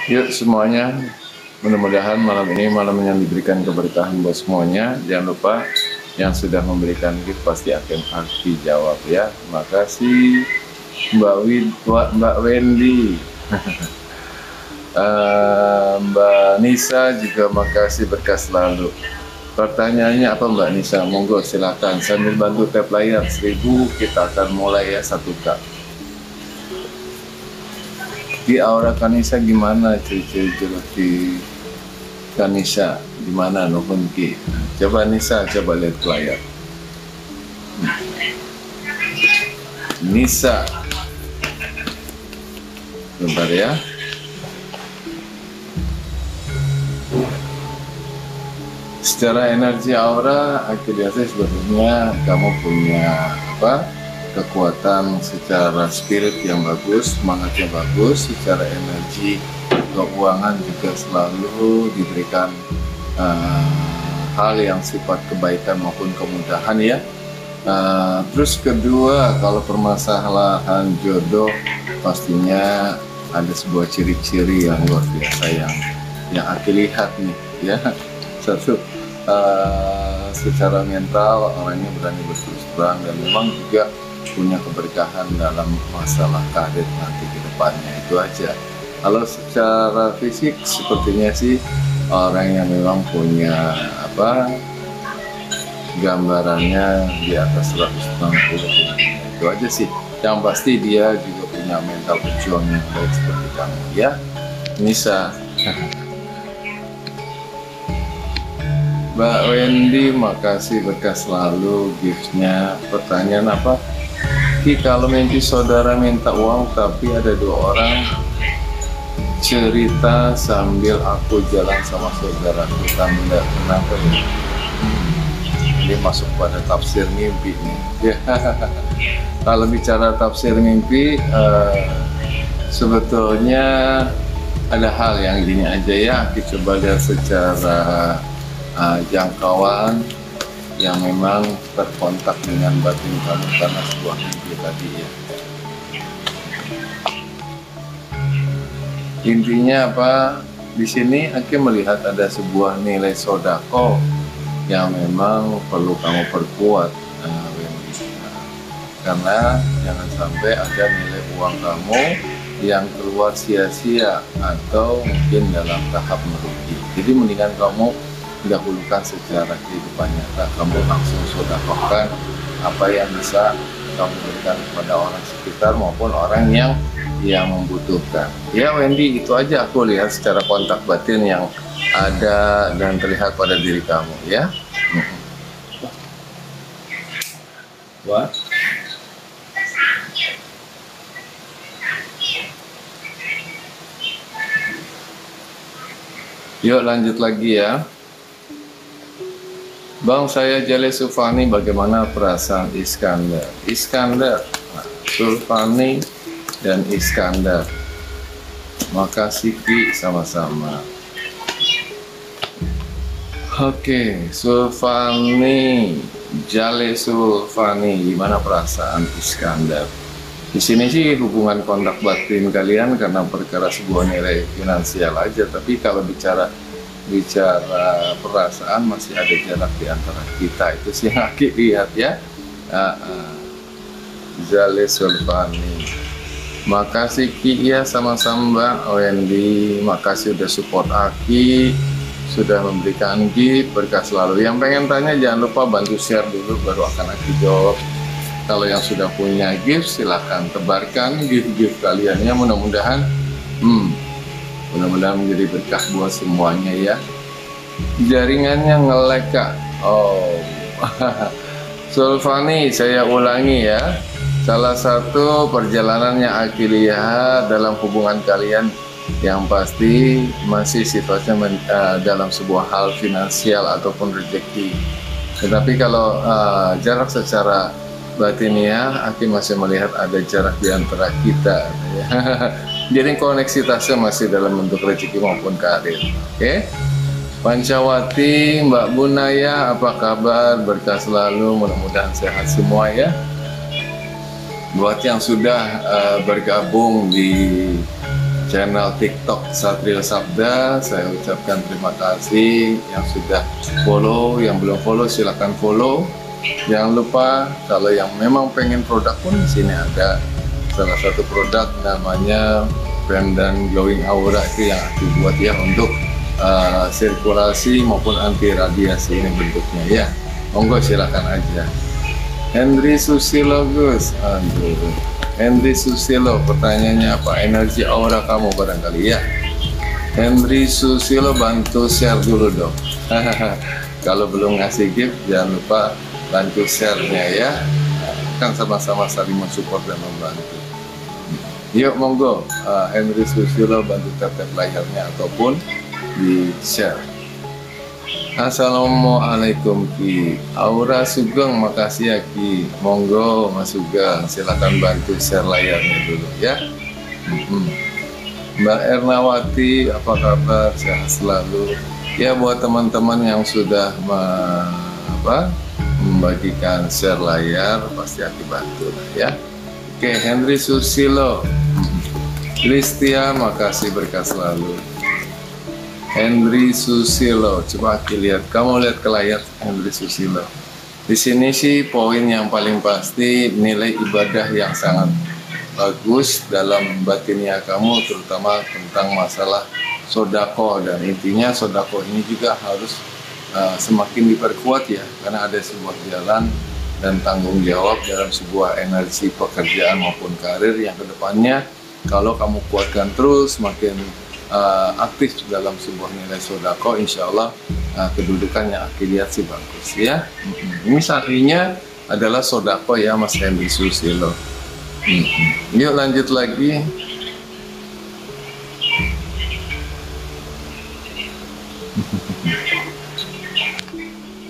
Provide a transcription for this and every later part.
Yuk semuanya, mudah-mudahan malam ini malam yang diberikan keberkahan buat semuanya. Jangan lupa yang sudah memberikan gift pasti akan dijawab ya. Terima kasih Mbak Wendy. Mbak Nisa juga makasih berkah selalu. Pertanyaannya apa Mbak Nisa? Monggo silakan sambil bantu tap layar 1000 kita akan mulai ya 1K. Di aura Kanisa gimana ciri-ciri jelek di Kanisa gimana nuhun ki? Coba Nisa coba lihat ke layar. Nisa, bentar ya. Secara energi aura, akhirnya sebetulnya kamu punya kekuatan secara spirit yang bagus, semangatnya bagus, secara energi keuangan juga selalu diberikan hal yang sifat kebaikan maupun kemudahan ya. Terus kedua, kalau permasalahan jodoh pastinya ada sebuah ciri-ciri yang luar biasa yang aku lihat nih ya. Satu, secara mental orangnya berani berterus terang dan memang juga punya keberkahan dalam masalah karir nanti ke depannya, itu aja. Kalau secara fisik sepertinya sih orang yang memang punya gambarannya di atas 160, itu aja sih. Yang pasti dia juga punya mental pejuang yang baik seperti kamu ya Nisa. Mbak Wendy, makasih berkah selalu giftnya. Pertanyaan apa? Kalau mimpi saudara minta uang tapi ada 2 orang cerita sambil aku jalan sama saudaraku, tanda kenapa ya? Ini masuk pada tafsir mimpi nih. Kalau bicara tafsir mimpi, sebetulnya ada hal yang gini aja ya. Kita coba lihat secara jangkauan yang memang terkontak dengan batin kamu karena sebuah mimpi tadi ya. Intinya apa? Di sini aku melihat ada sebuah nilai sodako yang memang perlu kamu perkuat, karena jangan sampai ada nilai uang kamu yang keluar sia-sia atau mungkin dalam tahap merugi. Jadi mendingan kamu dahulukan secara kehidupan nyata, kamu langsung sodakohkan apa yang bisa kamu berikan kepada orang sekitar maupun orang yang membutuhkan. Ya Wendy, itu aja aku lihat secara kontak batin yang ada dan terlihat pada diri kamu ya. Wah. Yuk lanjut lagi ya. Bang, saya Jale Sufani, bagaimana perasaan Iskandar? Iskandar, Sulfani dan Iskandar. Makasih Ki, sama-sama. Oke, Sulfani, Jale Sulfani, gimana perasaan Iskandar? Di sini sih hubungan kontak batin kalian karena perkara sebuah nilai finansial aja, tapi kalau bicara perasaan masih ada jarak di antara kita, itu sih yang Aki lihat ya. Jale Sulfani, makasih Ki ya, sama-sama Mbak Wendy, makasih udah support Aki, sudah memberikan gift, berkah selalu. Yang pengen tanya jangan lupa bantu share dulu baru akan Aki jawab. Kalau yang sudah punya gift silahkan tebarkan gift kalian ya, mudah-mudahan menjadi berkah buat semuanya ya. Jaringannya nge-lag Kak. Oh. Sulfani, saya ulangi ya. Salah satu perjalanan yang Aki lihat dalam hubungan kalian yang pasti masih sifatnya dalam sebuah hal finansial ataupun rezeki. Tetapi kalau jarak secara batiniah, Aki masih melihat ada jarak di antara kita. Jadi koneksitasnya masih dalam bentuk rezeki maupun karir. Oke? Pancawati, Mbak Bunaya, apa kabar? Berkah selalu, mudah-mudahan sehat semua ya. Buat yang sudah bergabung di channel TikTok Satrio Sabda. Saya ucapkan terima kasih yang sudah follow, yang belum follow silahkan follow. Jangan lupa kalau yang memang pengen produk pun di sini ada salah satu produk namanya Pendant Glowing Aura, itu yang aku buat ya untuk sirkulasi maupun anti radiasi ini bentuknya ya. Monggo silakan aja. Henry Susilo Gus, aduh. Henry Susilo, pertanyaannya apa? Energi aura kamu barangkali ya. Henry Susilo, bantu share dulu dong. Kalau belum ngasih gift jangan lupa bantu share-nya ya. Kan sama-sama saling mensupport dan membantu. Yuk monggo, Henry Susilo bantu tap-tap layarnya ataupun di share. Assalamualaikum Ki Aura Sugeng, makasih ya Ki. Monggo Mas Sugeng, silakan bantu share layarnya dulu ya. Mbak Ernawati, apa kabar? Sehat selalu ya. Buat teman-teman yang sudah membagikan share layar, pasti aku bantu ya. Oke, Henry Susilo, Listia, makasih berkah selalu. Henry Susilo, coba lihat, kamu lihat ke layar Henry Susilo. Di sini sih poin yang paling pasti nilai ibadah yang sangat bagus dalam batinnya kamu, terutama tentang masalah sodako, dan intinya sodako ini juga harus semakin diperkuat ya, karena ada sebuah jalan dan tanggung jawab dalam sebuah energi pekerjaan maupun karir yang kedepannya kalau kamu kuatkan terus makin aktif dalam sebuah nilai sodako, insya Allah kedudukannya akhirat sih bagus ya. Ini saatnya adalah sodako ya Mas Henry Susilo. Yuk lanjut lagi.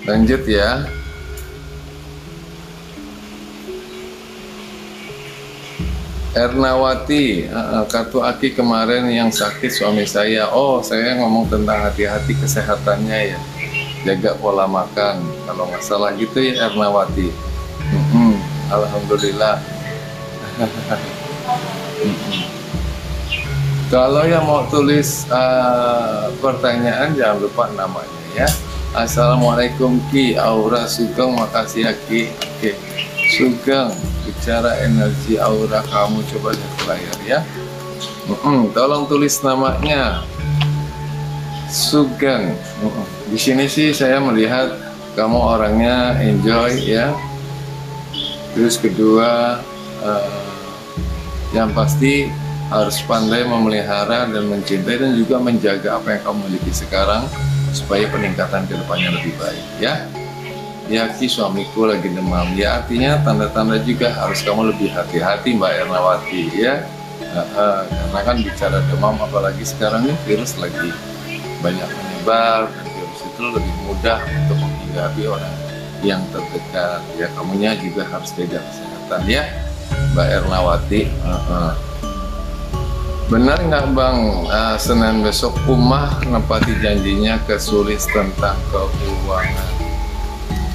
Lanjut ya. Ernawati, kartu Aki kemarin yang sakit suami saya. Oh, saya ngomong tentang hati-hati kesehatannya ya. Jaga pola makan. Kalau nggak salah gitu ya Ernawati. Alhamdulillah. Kalau yang mau tulis pertanyaan jangan lupa namanya ya. Assalamualaikum Ki Aura Sugeng, makasih ya Ki. Oke. Sugeng, bicara energi aura kamu, coba lihat ke layar ya. Tolong tulis namanya Sugeng. Di sini sih saya melihat kamu orangnya enjoy ya. Terus kedua, yang pasti harus pandai memelihara dan mencintai dan juga menjaga apa yang kamu miliki sekarang supaya peningkatan kedepannya lebih baik ya. Ya Ki, suamiku lagi demam ya, artinya tanda-tanda juga harus kamu lebih hati-hati Mbak Ernawati ya. Karena kan bicara demam, apalagi sekarang ini virus lagi banyak menyebar dan virus itu lebih mudah untuk menghinggapi orang yang terdekat ya. Kamunya juga harus jaga kesehatan ya Mbak Ernawati. Benar nggak Bang, Senin besok Umah nempati janjinya ke Sulis tentang keuangan?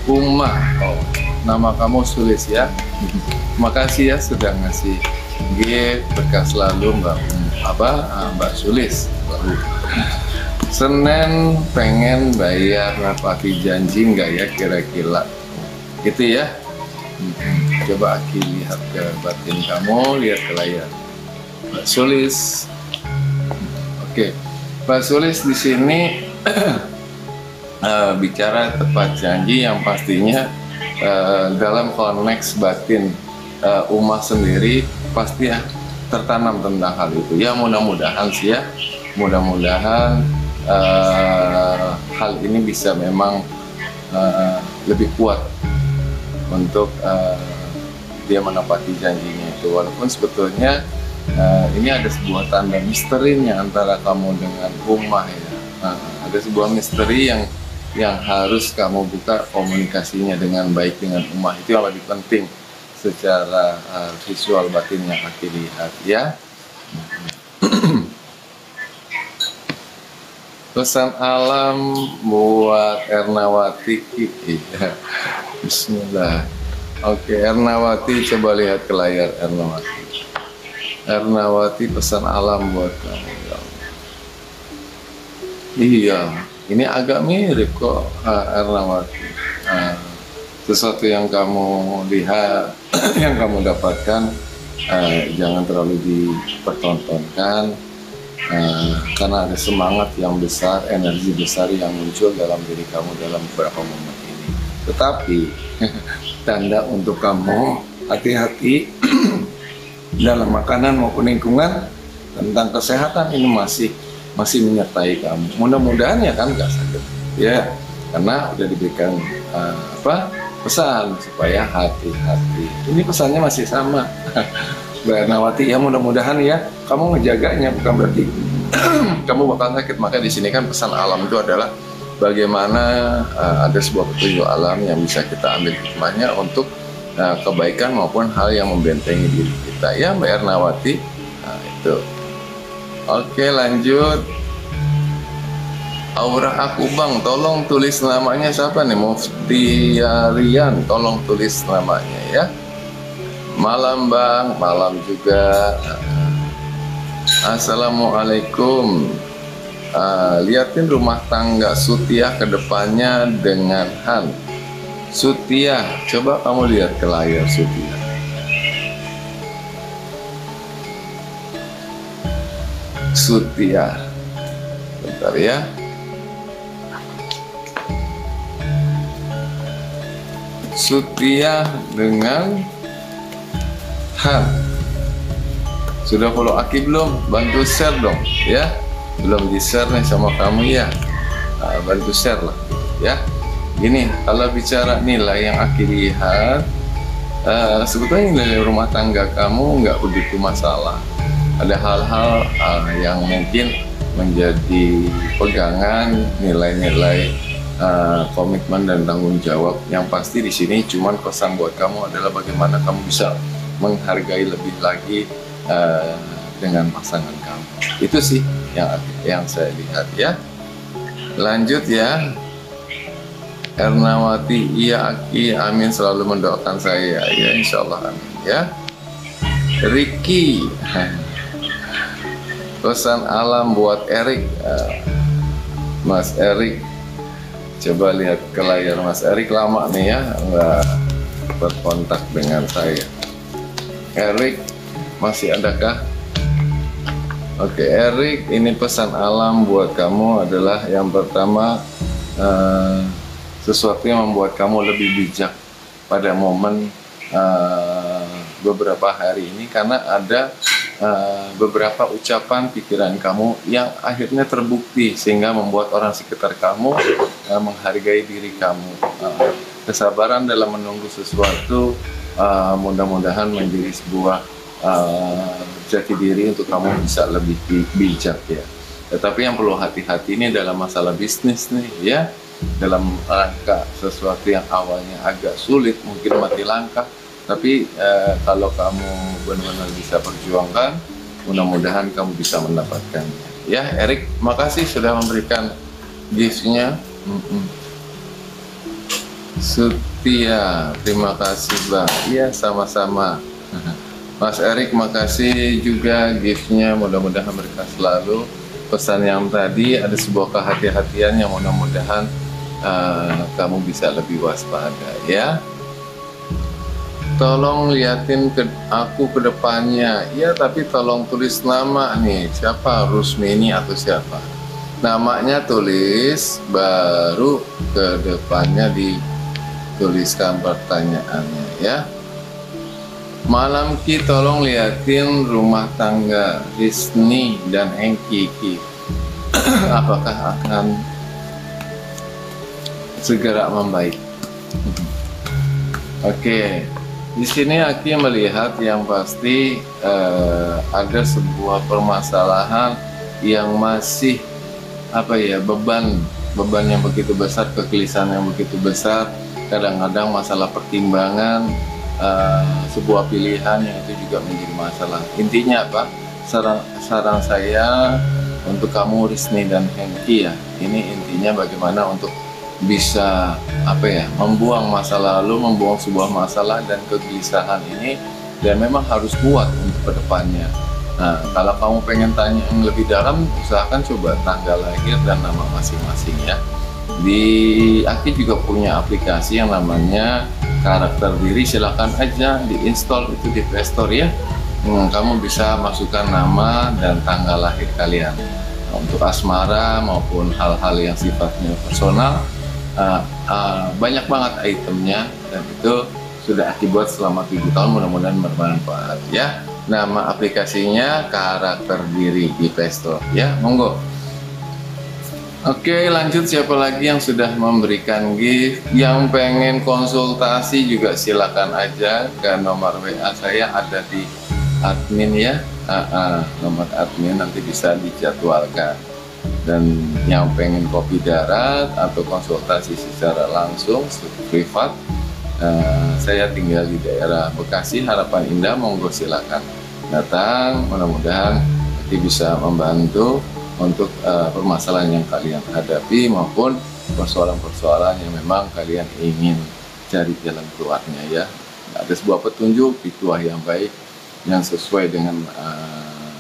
Umah, oh, nama kamu Sulis ya. Makasih ya sudah ngasih gift, berkah selalu Mbak Sulis. Senin pengen bayar nempati janji nggak ya kira-kira? Gitu ya. Coba Aki lihat ke batin kamu, lihat ke layar. Mbak Sulis, oke, Mbak Sulis di sini bicara tepat janji yang pastinya dalam konteks batin Umah sendiri pasti ya tertanam tentang hal itu ya. Mudah-mudahan sih ya, mudah-mudahan hal ini bisa memang lebih kuat untuk dia menepati janjinya itu, walaupun sebetulnya ini ada sebuah tanda misterinya antara kamu dengan Umah ya. Ada sebuah misteri yang harus kamu buka komunikasinya dengan baik dengan Umah, itu yang lebih penting secara visual batin yang Aki lihat ya. Pesan alam buat Ernawati ya. Bismillah. Oke Ernawati, coba lihat ke layar Ernawati. Ernawati pesan alam buat kamu ya Allah. Iya, ini agak mirip kok Ernawati. Sesuatu yang kamu lihat, yang kamu dapatkan, jangan terlalu dipertontonkan, karena ada semangat yang besar, energi besar yang muncul dalam diri kamu dalam beberapa momen ini. Tetapi tanda untuk kamu hati-hati dalam makanan maupun lingkungan, tentang kesehatan ini masih menyertai kamu. Mudah-mudahan ya kan nggak sakit ya, karena udah diberikan pesan supaya hati-hati. Ini pesannya masih sama Mbak Ernawati ya, mudah-mudahan ya kamu ngejaganya, bukan berarti kamu bakal sakit. Maka di sini kan pesan alam itu adalah bagaimana ada sebuah petunjuk alam yang bisa kita ambil hikmahnya untuk kebaikan maupun hal yang membentengi diri kita ya Mbak Ernawati. Nah itu. Oke, lanjut. Aura aku Bang, tolong tulis namanya siapa nih? Muftiarian, tolong tulis namanya ya. Malam Bang, malam juga. Assalamualaikum. Liatin rumah tangga Sutiah ke depannya dengan Han. Sutiah, coba kamu lihat ke layar Sutiah. Sutiah, bentar ya. Sutiah dengan Han. Sudah follow Aki belum? Bantu share dong ya. Belum di share nih sama kamu ya. Bantu share lah ya. Gini, kalau bicara nilai yang Aki lihat, sebetulnya nilai rumah tangga kamu nggak begitu masalah. Ada hal-hal yang mungkin menjadi pegangan, nilai-nilai komitmen dan tanggung jawab. Yang pasti di sini cuman pesan buat kamu adalah bagaimana kamu bisa menghargai lebih lagi dengan pasangan kamu. Itu sih yang saya lihat ya. Lanjut ya. Ernawati, iya Aki, amin, selalu mendoakan saya ya, insya Allah amin ya. Ricky, pesan alam buat Erik. Mas Erik, coba lihat ke layar Mas Erik, lama nih ya nggak berkontak dengan saya. Erik, masih adakah? Oke Erik, ini pesan alam buat kamu adalah yang pertama, sesuatu yang membuat kamu lebih bijak pada momen beberapa hari ini, karena ada beberapa ucapan pikiran kamu yang akhirnya terbukti sehingga membuat orang sekitar kamu menghargai diri kamu. Kesabaran dalam menunggu sesuatu mudah-mudahan menjadi sebuah jati diri untuk kamu bisa lebih bijak ya. Tetapi yang perlu hati-hati ini dalam masalah bisnis nih ya, dalam rangka sesuatu yang awalnya agak sulit, mungkin mati langkah, tapi kalau kamu benar-benar bisa perjuangkan, mudah-mudahan kamu bisa mendapatkannya ya. Erik, makasih sudah memberikan gift-nya. Sutia, terima kasih Bang. Iya, sama-sama. Mas Erik, makasih juga gift-nya, mudah-mudahan berkah selalu. Pesan yang tadi ada sebuah kehati-hatian yang mudah-mudahan kamu bisa lebih waspada ya. Tolong liatin aku ke depannya ya, tapi tolong tulis nama nih, siapa, Rusmini atau siapa. Namanya tulis, baru ke depannya dituliskan pertanyaannya ya. Malam Ki, tolong liatin rumah tangga Rizni dan Hengki Ki. Apakah akan segera membaik? Oke, di sini Aki melihat yang pasti ada sebuah permasalahan yang masih beban yang begitu besar, kegelisahan yang begitu besar. Kadang-kadang masalah pertimbangan sebuah pilihan yang itu juga menjadi masalah. Intinya apa? Saran saya untuk kamu Rizni dan Hengki ya, ini intinya bagaimana untuk bisa membuang masa lalu, membuang sebuah masalah dan kegelisahan ini, dan memang harus kuat untuk kedepannya. Nah, kalau kamu pengen tanya yang lebih dalam, usahakan coba tanggal lahir dan nama masing-masing ya. Di Aki juga punya aplikasi yang namanya Karakter Diri, silahkan aja diinstal itu di Play Store ya. Kamu bisa masukkan nama dan tanggal lahir kalian. Untuk asmara maupun hal-hal yang sifatnya personal, banyak banget itemnya, dan itu sudah Aki buat selama 7 tahun, mudah-mudahan bermanfaat ya. Nama aplikasinya Karakter Diri di Play Store ya, monggo. Oke, lanjut, siapa lagi yang sudah memberikan gift? Yang pengen konsultasi juga silakan aja ke nomor WA saya, ada di admin ya. Nomor admin nanti bisa dijadwalkan. Dan yang pengen kopi darat atau konsultasi secara langsung privat, saya tinggal di daerah Bekasi, Harapan Indah, monggo silakan datang. Mudah-mudahan nanti bisa membantu untuk permasalahan yang kalian hadapi maupun persoalan-persoalan yang memang kalian ingin cari jalan keluarnya ya. Ada sebuah petunjuk, pituah yang baik yang sesuai dengan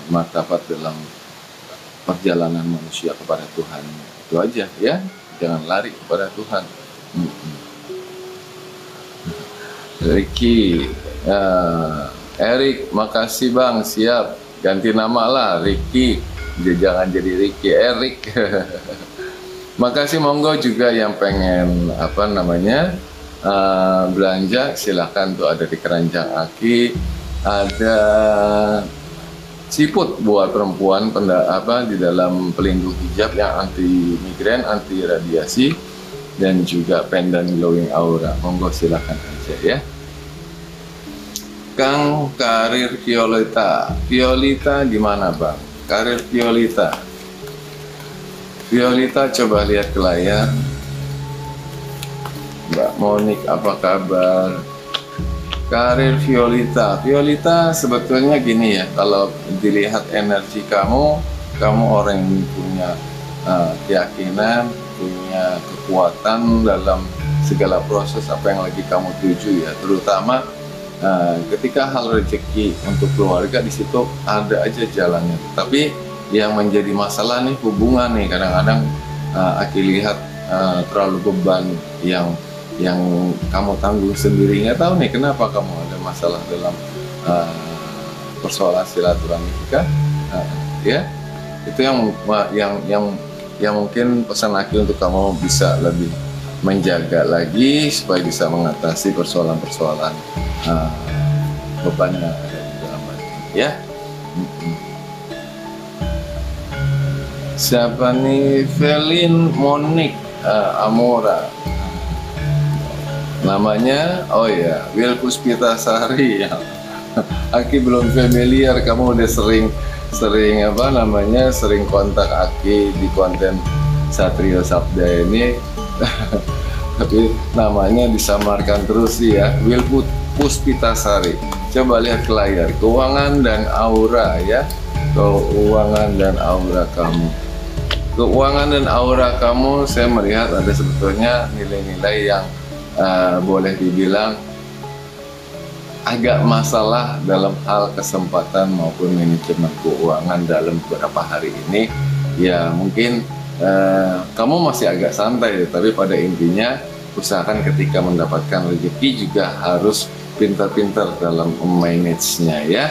martabat dalam perjalanan manusia kepada Tuhan. Itu aja ya, jangan lari kepada Tuhan. Ricky, Erik, makasih Bang, siap, ganti nama lah, Ricky, jangan jadi Ricky, Erik. Makasih, monggo juga yang pengen belanja silahkan tuh, ada di keranjang Aki, ada siput buat perempuan di dalam pelindung hijab yang anti migrain, anti radiasi, dan juga pendan glowing aura, monggo silahkan aja ya. Kang, karir Violeta di mana Bang? Karir Violeta, coba lihat ke layar. Mbak Monik, apa kabar? Karir Violeta sebetulnya gini ya, kalau dilihat energi kamu orang yang punya keyakinan, punya kekuatan dalam segala proses apa yang lagi kamu tuju ya, terutama ketika hal rezeki untuk keluarga, di situ ada aja jalannya. Tapi yang menjadi masalah nih hubungan nih, kadang-kadang Aki lihat terlalu beban yang kamu tanggung sendiri. Nggak tahu nih kenapa kamu ada masalah dalam persoalan silaturahmi kita, ya itu yang mungkin pesan Aki untuk kamu bisa lebih menjaga lagi supaya bisa mengatasi persoalan-persoalan beban yang ada di dalam hati ya. Siapa nih? Velin Monik Amora namanya. Oh ya, Wil Puspitasari ya. Aki belum familiar, kamu udah sering sering kontak Aki di konten Satrio Sabda ini. Tapi namanya disamarkan terus sih ya, Wil Puspitasari. Coba lihat ke layar, keuangan dan aura ya, keuangan dan aura kamu. Keuangan dan aura kamu, saya melihat ada sebetulnya nilai-nilai yang boleh dibilang agak masalah dalam hal kesempatan maupun manajemen keuangan dalam beberapa hari ini. Ya mungkin kamu masih agak santai, tapi pada intinya usahakan ketika mendapatkan rezeki juga harus pintar-pintar dalam memanagenya ya.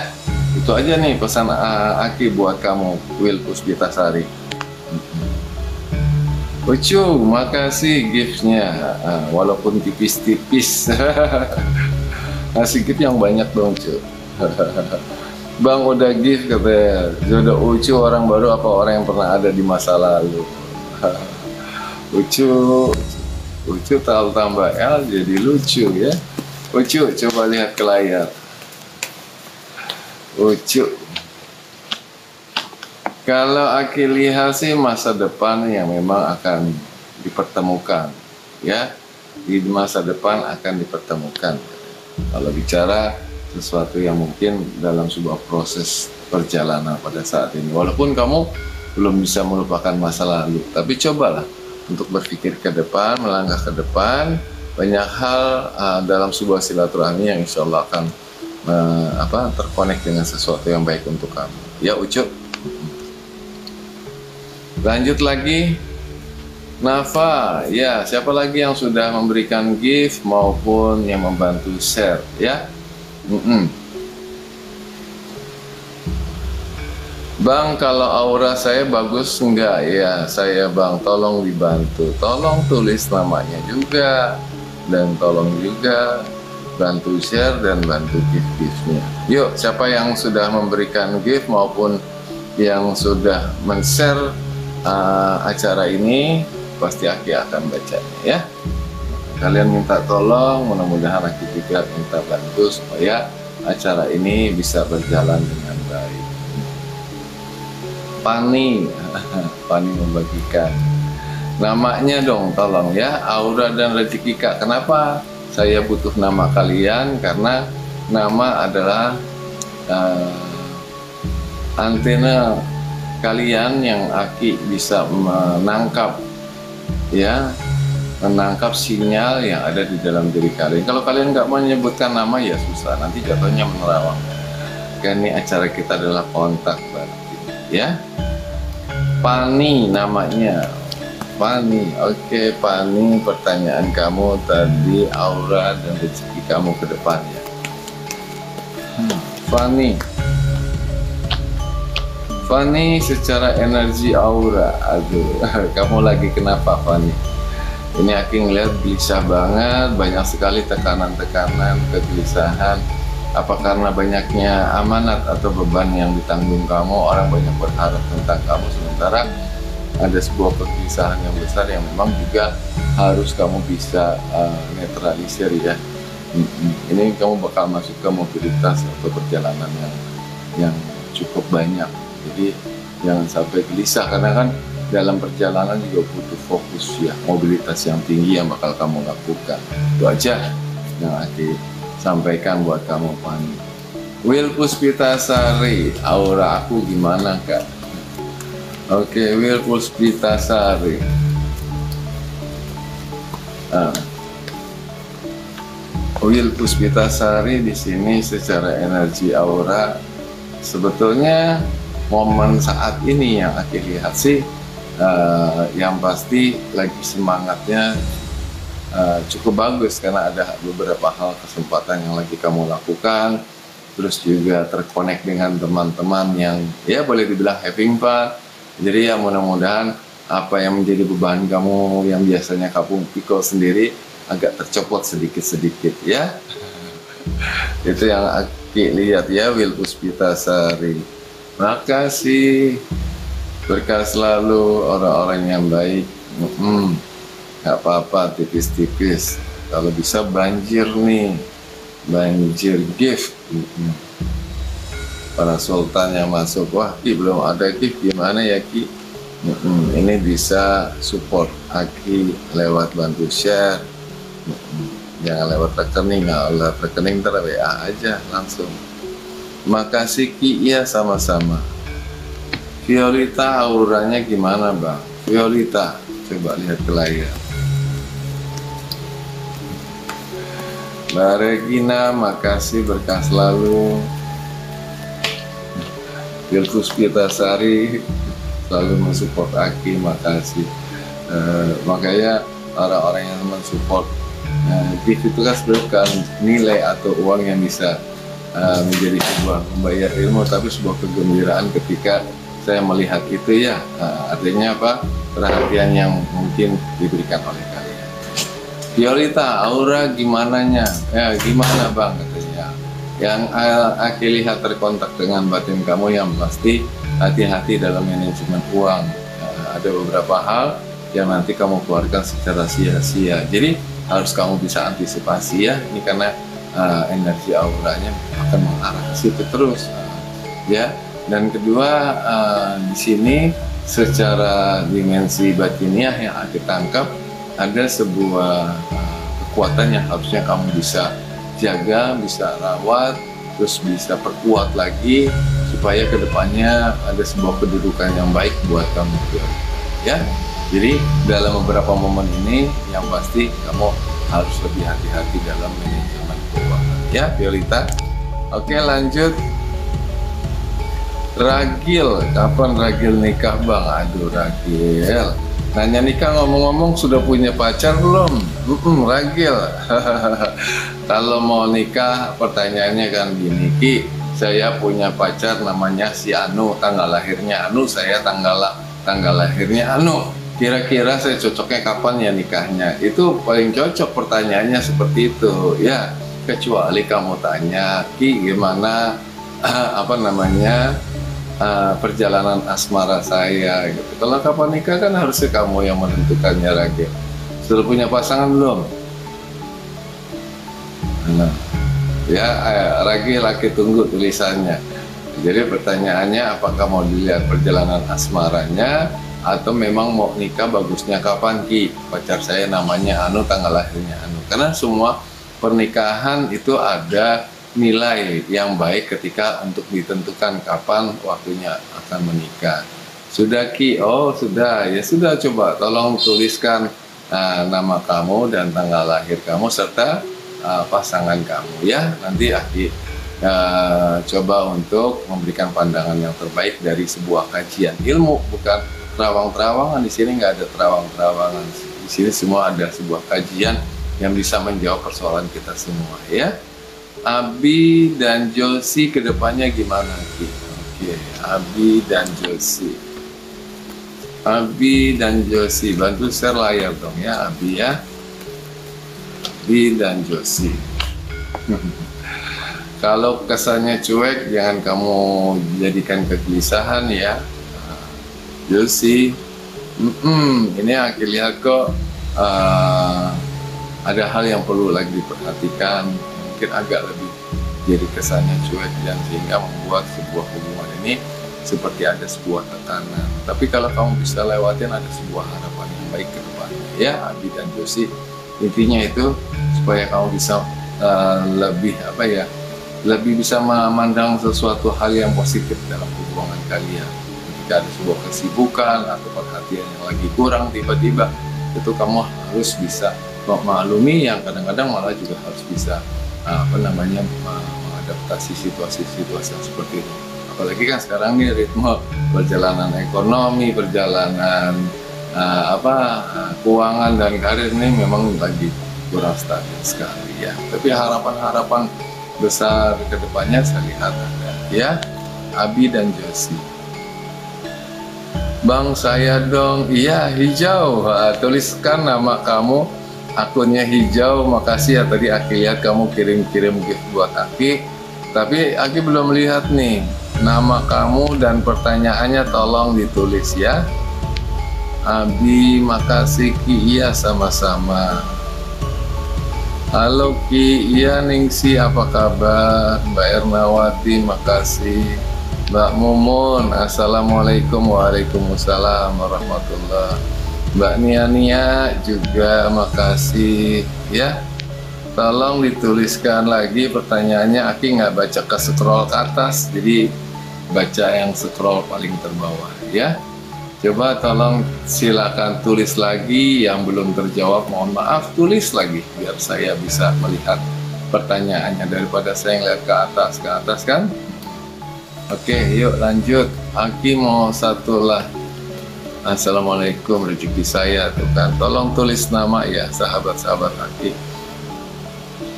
Itu aja nih pesan Aki buat kamu, Wil Puspitasari. Ucu, makasih giftnya, walaupun tipis-tipis. Ngasih gift yang banyak dong Cu. Bang udah gift katanya, jodoh Ucu orang baru apa orang yang pernah ada di masa lalu? Ucu terlalu tambah L jadi lucu ya. Ucu, coba lihat ke layar. Ucu, kalau Aki lihat sih masa depan yang memang akan dipertemukan ya, di masa depan akan dipertemukan. Kalau bicara sesuatu yang mungkin dalam sebuah proses perjalanan pada saat ini, walaupun kamu belum bisa melupakan masa lalu, tapi cobalah untuk berpikir ke depan, melangkah ke depan. Banyak hal dalam sebuah silaturahmi yang insya Allah akan terkonek dengan sesuatu yang baik untuk kamu. ya Ucup. Lanjut lagi, Nafa, ya siapa lagi yang sudah memberikan gift maupun yang membantu share ya? Bang, kalau aura saya bagus enggak ya? Saya Bang, tolong dibantu, tolong tulis namanya juga, dan tolong juga bantu share dan bantu gift-giftnya. Yuk, siapa yang sudah memberikan gift maupun yang sudah men-share acara ini, pasti Aki akan bacanya ya. Kalian minta tolong, mudah-mudahan Aki juga minta bantu supaya acara ini bisa berjalan dengan baik. Pani Pani membagikan namanya dong, tolong ya. Aura dan Rezeki Kak. Kenapa saya butuh nama kalian? Karena nama adalah antena kalian yang Aki bisa menangkap ya, menangkap sinyal yang ada di dalam diri kalian. Kalau kalian nggak menyebutkan nama ya susah, nanti jatuhnya menerawang. Kan ini acara kita adalah kontak batin ya. Pani namanya, Pani. Oke Pani, pertanyaan kamu tadi aura dan rezeki kamu ke depannya. Fani secara energi aura, aduh, kamu lagi kenapa Fani? Ini Aki ngeliat gelisah banget, banyak sekali tekanan-tekanan, kegelisahan. Apa karena banyaknya amanat atau beban yang ditanggung kamu? Orang banyak berharap tentang kamu, sementara ada sebuah kegelisahan yang besar yang memang juga harus kamu bisa netralisir ya. Ini kamu bakal masuk ke mobilitas atau perjalanan yang cukup banyak. Jadi jangan sampai gelisah, karena kan dalam perjalanan juga butuh fokus ya, mobilitas yang tinggi yang bakal kamu lakukan. Itu aja yang Aki sampaikan buat kamu Pani. Will Puspitasari, aura aku gimana Kak? Oke, Will Puspitasari. Will Puspitasari di sini secara energi aura sebetulnya momen saat ini yang Aki lihat sih yang pasti lagi semangatnya cukup bagus, karena ada beberapa hal kesempatan yang lagi kamu lakukan, terus juga terkonek dengan teman-teman yang ya boleh dibilang having fun. Jadi ya mudah-mudahan apa yang menjadi beban kamu yang biasanya kamu pikul sendiri agak tercopot sedikit-sedikit ya. Itu yang Aki lihat ya, Will Puspitasari. Makasih, berkah selalu orang-orang yang baik. Gak apa-apa, tipis-tipis. Kalau bisa banjir nih, banjir gift. Para sultan yang masuk, wah Ki belum ada gift, gimana ya Ki? Ini bisa support Aki lewat bantu share. Jangan lewat rekening, nggak lewat rekening ntar WA aja langsung. Makasih Ki, iya sama-sama. Violita auranya gimana Bang? Violita, coba lihat ke layar. Mbak Regina, makasih, berkah selalu. Virtus Pitasari selalu mensupport Aki, makasih. Makanya orang-orang yang mensupport gift itu kan sebenarnya nilai atau uang yang bisa menjadi sebuah membayar ilmu, tapi sebuah kegembiraan ketika saya melihat itu ya. Artinya apa? Perhatian yang mungkin diberikan oleh kalian. Violita, aura gimananya? Ya gimana Bang katanya. Yang Aki lihat terkontak dengan batin kamu, yang pasti hati-hati dalam manajemen uang. Ada beberapa hal yang nanti kamu keluarkan secara sia-sia. Jadi harus kamu bisa antisipasi ya. Ini karena energi auranya akan mengarah ke situ terus ya. Dan kedua, di sini secara dimensi batiniah yang Aki tangkap, ada sebuah kekuatan yang harusnya kamu bisa jaga, bisa rawat, terus bisa perkuat lagi supaya kedepannya ada sebuah kedudukan yang baik buat kamu ya. Jadi dalam beberapa momen ini yang pasti kamu harus lebih hati-hati dalam manajemen keuangan ya Violita. Oke, lanjut Ragil, kapan Ragil nikah bang? Aduh Ragil, nanya nikah ngomong-ngomong sudah punya pacar belum? Ragil, kalau mau nikah pertanyaannya kan gini, Ki, saya punya pacar namanya si Anu, tanggal lahirnya Anu, saya tanggal lahirnya Anu. Kira-kira saya cocoknya kapan ya nikahnya? Itu paling cocok pertanyaannya seperti itu ya. Kecuali kamu tanya, Ki gimana perjalanan asmara saya gitu. Kalau kapan nikah kan harusnya kamu yang menentukannya, Ragil. Sudah punya pasangan belum? Nah, ya Ragil, laki tunggu tulisannya. Jadi pertanyaannya apakah mau dilihat perjalanan asmaranya atau memang mau nikah bagusnya kapan, Ki? Pacar saya namanya Anu, tanggal lahirnya Anu. Karena semua pernikahan itu ada nilai yang baik ketika untuk ditentukan kapan waktunya akan menikah. Sudah, Ki? Oh sudah, ya sudah, coba tolong tuliskan nama kamu dan tanggal lahir kamu serta pasangan kamu ya. Nanti Aki coba untuk memberikan pandangan yang terbaik dari sebuah kajian ilmu, bukan terawang-terawangan. Di sini nggak ada terawang-terawangan. Di sini semua ada sebuah kajian yang bisa menjawab persoalan kita semua ya. Abi dan Josi kedepannya gimana, Ki? Oke, Abi dan Josi. Abi dan Josi, bantu share layar dong ya, Abi ya. Abi dan Josi. Kalau kesannya cuek, jangan kamu jadikan kegelisahan ya. Josi, ini Aki lihat kok ada hal yang perlu lagi diperhatikan. Mungkin agak lebih jadi kesannya cuek dan sehingga membuat sebuah hubungan ini seperti ada sebuah tekanan. Tapi kalau kamu bisa lewatin, ada sebuah harapan yang baik ke depannya ya, Abi dan Josi. Intinya itu supaya kamu bisa lebih bisa memandang sesuatu hal yang positif dalam hubungan kalian. Ketika ada sebuah kesibukan atau perhatian yang lagi kurang tiba-tiba, itu kamu harus bisa memaklumi, yang kadang-kadang malah juga harus bisa mengadaptasi situasi-situasi yang seperti itu. Apalagi kan sekarang nih ritme perjalanan ekonomi, perjalanan keuangan dan karir ini memang lagi kurang stabil sekali ya. Tapi harapan-harapan besar ke depannya saya lihat ada ya, Abi dan Josi. Bang saya dong, iya hijau, tuliskan nama kamu, akunnya hijau. Makasih ya, tadi Aki lihat kamu kirim-kirim gift buat Aki, tapi Aki belum lihat nih nama kamu dan pertanyaannya, tolong ditulis ya. Abi makasih, Ki, iya sama-sama. Halo Ki, iya Ningsi, apa kabar? Mbak Ernawati makasih. Mbak Mumun, assalamualaikum. Waalaikumsalam warahmatullah. Mbak Nia juga makasih ya. Tolong dituliskan lagi pertanyaannya. Aki nggak baca ke scroll ke atas, jadi baca yang scroll paling terbawah ya. Coba tolong silakan tulis lagi yang belum terjawab, mohon maaf tulis lagi biar saya bisa melihat pertanyaannya daripada saya ngeliat ke atas kan. Oke, yuk lanjut. Aki mau satu lah. Assalamualaikum, rezeki saya tuh kan. Tolong tulis nama ya sahabat-sahabat Aki.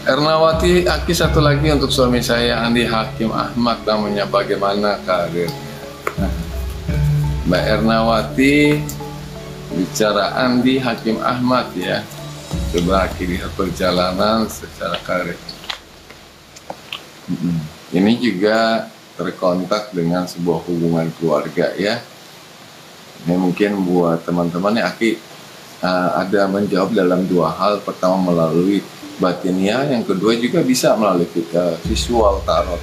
Ernawati, Aki satu lagi untuk suami saya Andi Hakim Ahmad, namanya bagaimana karirnya? Mbak Ernawati bicara Andi Hakim Ahmad ya. Coba Aki lihat perjalanan secara karir. Ini juga terkontak dengan sebuah hubungan keluarga ya. Ini mungkin buat teman-teman ya, Aki ada menjawab dalam dua hal. Pertama melalui batinia, yang kedua juga bisa melalui visual tarot.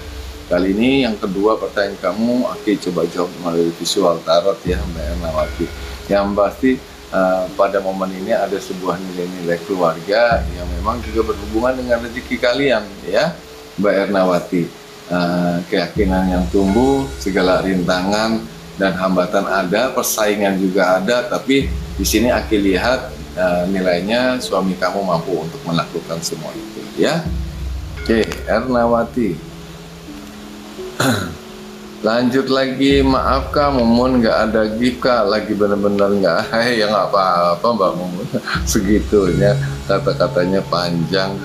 Kali ini yang kedua pertanyaan kamu, Aki coba jawab melalui visual tarot ya Mbak Ernawati. Yang pasti pada momen ini ada sebuah nilai-nilai keluarga yang memang juga berhubungan dengan rezeki kalian ya Mbak Ernawati. Keyakinan yang tumbuh, segala rintangan dan hambatan ada, persaingan juga ada, tapi di sini Aki lihat nilainya suami kamu mampu untuk melakukan semua itu ya. Oke, Ernawati. Lanjut lagi, maaf Kak, Mumun nggak ada gift Kak, lagi bener-bener nggak. Ya nggak apa-apa Mbak Mumun, segitunya kata-katanya panjang.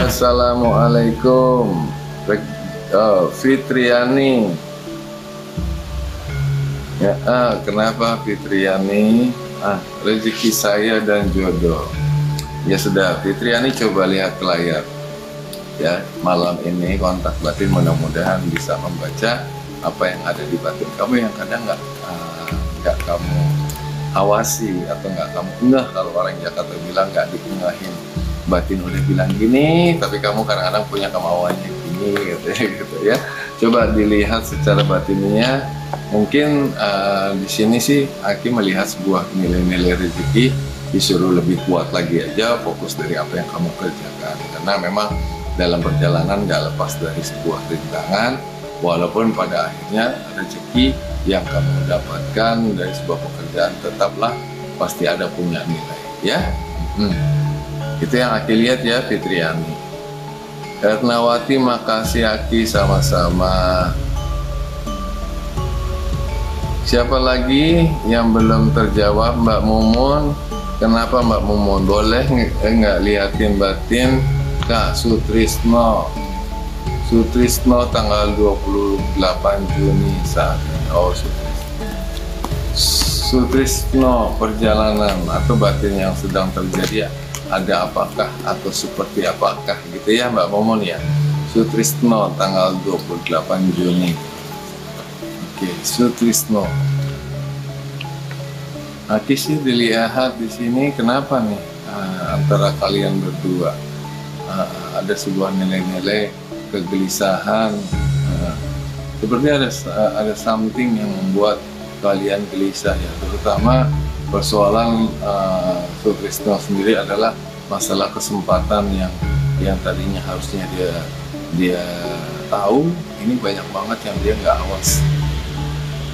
Assalamualaikum, Fitriani. Ya, kenapa Fitriani? Rezeki saya dan jodoh. Ya sudah, Fitriani coba lihat ke layar. Ya, malam ini kontak batin mudah-mudahan bisa membaca apa yang ada di batin kamu yang kadang nggak kamu awasi atau nggak kamu enggak. Kalau orang Jakarta bilang nggak diengahin, batin udah bilang gini tapi kamu kadang-kadang punya kemauannya gini gitu ya. Coba dilihat secara batinnya. Mungkin di sini sih Aki melihat sebuah nilai-nilai rezeki, disuruh lebih kuat lagi aja, fokus dari apa yang kamu kerjakan, karena memang dalam perjalanan nggak lepas dari sebuah rintangan, walaupun pada akhirnya rezeki yang kamu dapatkan dari sebuah pekerjaan tetaplah pasti ada punya nilai ya. Itu yang Aki lihat ya, Fitriani. Ernawati, makasih Aki, sama-sama. Siapa lagi yang belum terjawab? Mbak Mumun. Kenapa Mbak Mumun? Boleh nggak liatin batin Kak Sutrisno? Sutrisno tanggal 28 Juni saat ini. Oh, Sutrisno, perjalanan atau batin yang sedang terjadi ada apakah atau seperti apakah gitu ya Mbak Mumun ya. Sutrisno tanggal 28 Juni. Oke, Sutrisno. Aki sih dilihat di sini kenapa nih antara kalian berdua ada sebuah nilai-nilai kegelisahan, seperti ada something yang membuat kalian gelisah ya, terutama persoalan Sutrisno sendiri adalah masalah kesempatan yang tadinya harusnya dia tahu, ini banyak banget yang dia nggak awas.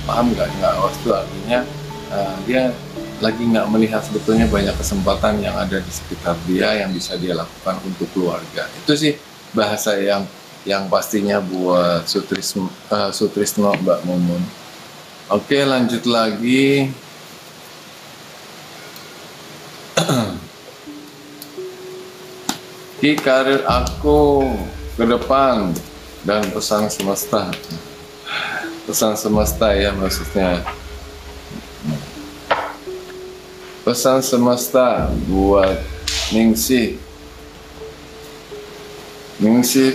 Paham nggak awas itu artinya dia lagi nggak melihat sebetulnya banyak kesempatan yang ada di sekitar dia yang bisa dia lakukan untuk keluarga. Itu sih bahasa yang pastinya buat Sutrisno Mbak Mumun. Oke, lanjut lagi. Ki, karir aku ke depan dan pesan semesta. Pesan semesta ya maksudnya. Pesan semesta buat Ningsih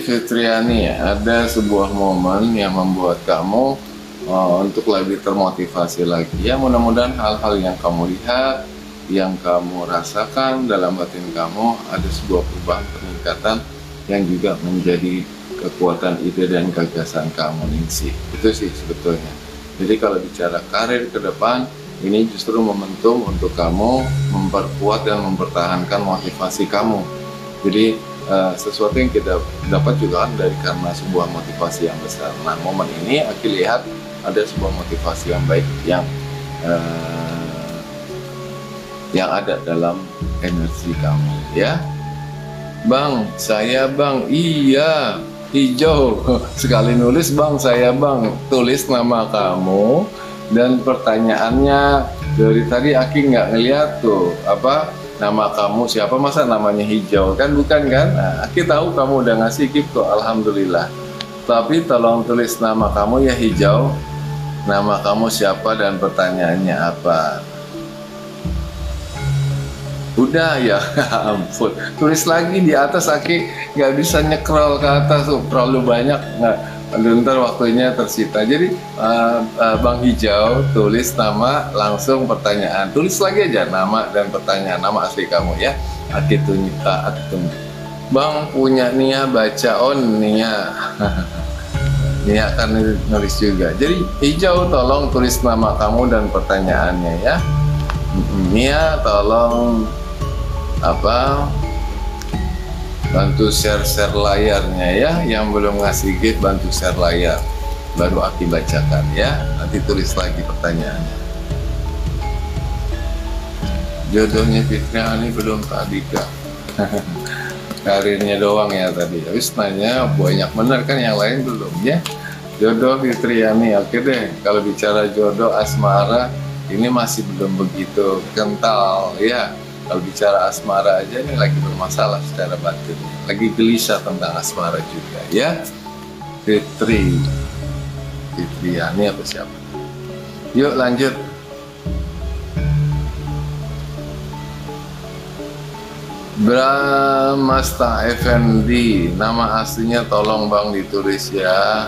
Fitriani, ada sebuah momen yang membuat kamu untuk lebih termotivasi lagi ya. Mudah-mudahan hal-hal yang kamu lihat, yang kamu rasakan dalam batin kamu ada sebuah perubahan, peningkatan yang juga menjadi kekuatan ide dan gagasan kamu Ningsih. Itu sih sebetulnya. Jadi kalau bicara karir ke depan, ini justru momentum untuk kamu memperkuat dan mempertahankan motivasi kamu. Jadi sesuatu yang kita dapat juga kan dari karena sebuah motivasi yang besar. Nah, momen ini Aki lihat ada sebuah motivasi yang baik yang ada dalam energi kamu ya. Bang, saya Bang, iya hijau. Sekali nulis Bang, saya Bang, tulis nama kamu. Dan pertanyaannya dari tadi Aki nggak ngeliat tuh apa nama kamu siapa, masa namanya hijau kan, bukan kan? Nah, Aki tahu kamu udah ngasih gift kok, alhamdulillah. Tapi tolong tulis nama kamu ya hijau, nama kamu siapa dan pertanyaannya apa. Udah ya, ampun. Tulis lagi di atas, Aki nggak bisa nyekrol ke atas tuh, terlalu banyak nggak. Ntar waktunya tersita. Jadi Bang Hijau tulis nama langsung pertanyaan. Tulis lagi aja nama dan pertanyaan, nama asli kamu ya. Aki tunjuk. Bang punya Nia baca on Nia. Nia akan nulis juga. Jadi Hijau tolong tulis nama kamu dan pertanyaannya ya. Nia tolong bantu share layarnya ya. Yang belum ngasih gift bantu share layar, baru Aki bacakan ya. Nanti tulis lagi pertanyaannya. Jodohnya Fitriani belum tadi Kak. karirnya doang ya tadi. Habis nanya banyak bener kan, yang lain belum ya. Jodoh Fitriani, oke deh. Kalau bicara jodoh asmara ini masih belum begitu kental ya. Kalau bicara asmara aja ini lagi bermasalah secara batin, lagi gelisah tentang asmara juga ya. Fitriani apa siapa? Yuk lanjut. Bramasta Effendi, nama aslinya tolong bang ditulis ya.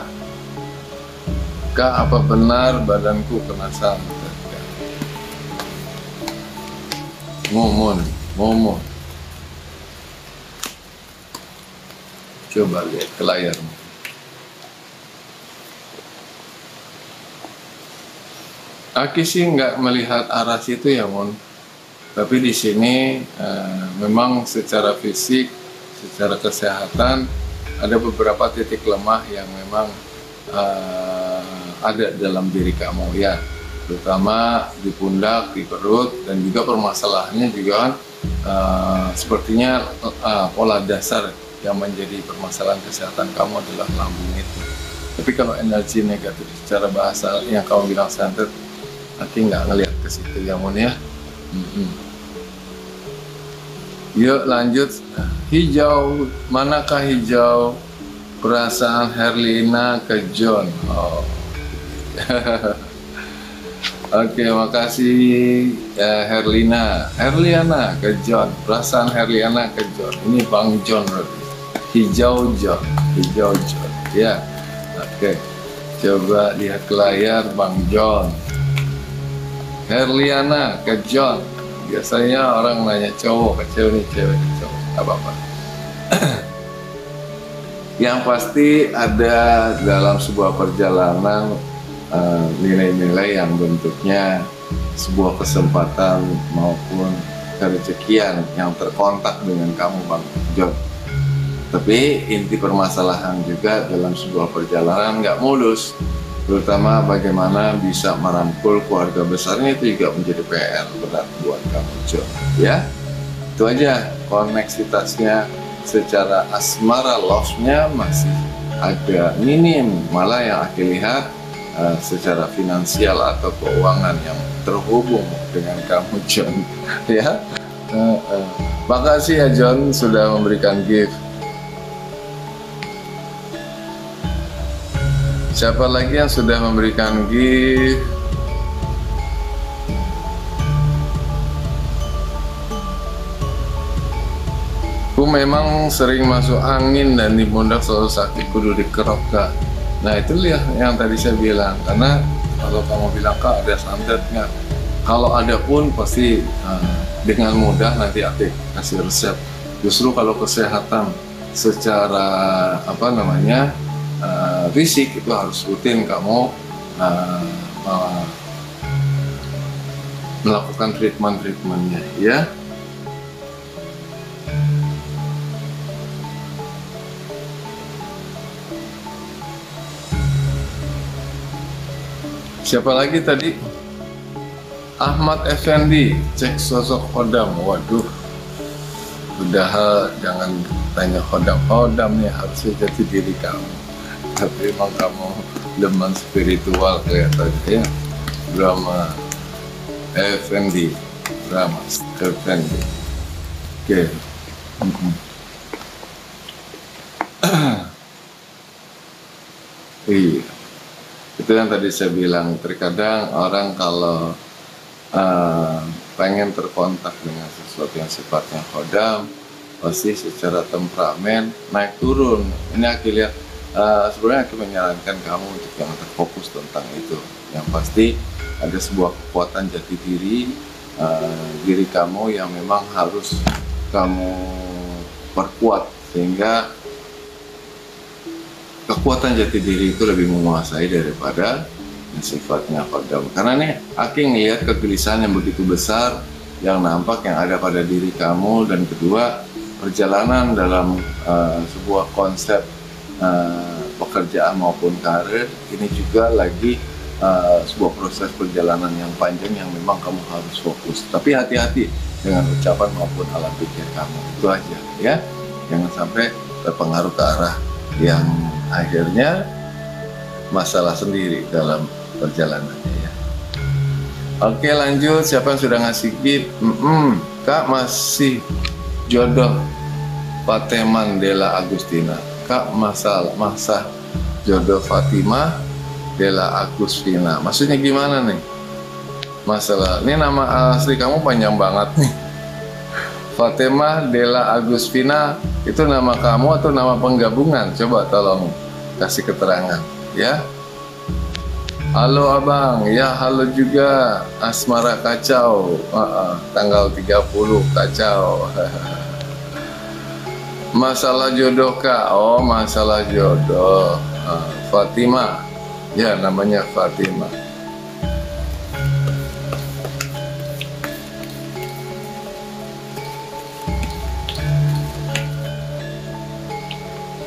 Kak, apa benar badanku kena santet? Mumun. Coba lihat ke layarmu. Aki sih nggak melihat arah situ ya, Mon. Tapi di sini memang secara fisik, secara kesehatan ada beberapa titik lemah yang memang ada dalam diri kamu ya, terutama di pundak, di perut, dan juga permasalahannya juga kan sepertinya pola dasar yang menjadi permasalahan kesehatan kamu adalah lambung itu. Tapi kalau energi negatif secara bahasa yang kamu bilang santet, Aki nggak ngelihat ke situ ya, Mon ya. Yuk lanjut. Hijau, manakah hijau? Perasaan Herlina ke John. Oh. Oke, makasih Herliana ke John. Perasaan Herliana ke John. Ini Bang John berarti. Hijau John ya. Oke, coba lihat ke layar Bang John. Herliana ke John. Biasanya orang nanya cowok ke cewek, nih cewek ke cowok, apa-apa. Yang pasti ada dalam sebuah perjalanan nilai-nilai yang bentuknya sebuah kesempatan maupun kerezekian yang terkontak dengan kamu Bang John. Tapi inti permasalahan juga dalam sebuah perjalanan nggak mulus, terutama bagaimana bisa merangkul keluarga besarnya itu juga menjadi PR berat buat kamu John ya. Itu aja, koneksitasnya secara asmara love-nya masih agak minim, malah yang aku lihat secara finansial atau keuangan yang terhubung dengan kamu John ya. Makasih ya John sudah memberikan gift. Siapa lagi yang sudah memberikan gift? Aku memang sering masuk angin dan di pundak selalu sakit, kudu dikerok Kak. Nah itu lihat yang tadi saya bilang, karena kalau kamu bilang Kak ada santetnya, kalau ada pun pasti dengan mudah nanti aku kasih resep. Justru kalau kesehatan secara fisik itu harus rutin kamu melakukan treatmentnya ya. Siapa lagi tadi? Ahmad Effendi, cek sosok Khodam. Waduh, udah jangan tanya Khodam nih, harusnya jadi diri kamu. Tapi emang kamu demen spiritual kelihatannya ya. Brahma Effendi. Oke. Iya. Itu yang tadi saya bilang, terkadang orang kalau pengen terkontak dengan sesuatu yang sifatnya Khodam, pasti secara temperamen naik turun. Ini aku lihat, sebenarnya aku menyarankan kamu untuk jangan terfokus tentang itu. Yang pasti ada sebuah kekuatan jati diri kamu yang memang harus kamu perkuat, sehingga kekuatan jati diri itu lebih menguasai daripada sifatnya Khodam. Karena nih, aku ngelihat kegelisahan yang begitu besar yang nampak yang ada pada diri kamu, dan kedua perjalanan dalam sebuah konsep pekerjaan maupun karir ini juga lagi sebuah proses perjalanan yang panjang yang memang kamu harus fokus. Tapi hati-hati dengan ucapan maupun alat pikir kamu. Itu aja ya. Jangan sampai terpengaruh ke arah yang akhirnya masalah sendiri dalam perjalanannya ya. Oke, lanjut. Siapa yang sudah ngasih gift? Kak masih jodoh Fateman Della Agustina. Kak masa jodoh Fatima Della Agustina. Maksudnya gimana nih? Masalah ini nama asli kamu panjang banget nih. Fatima Della Agustina itu nama kamu atau nama penggabungan? Coba tolong kasih keterangan ya. Halo abang, ya halo juga. Asmara kacau, tanggal 30 kacau. Masalah jodoh kak, oh masalah jodoh. Fatima, ya namanya Fatima.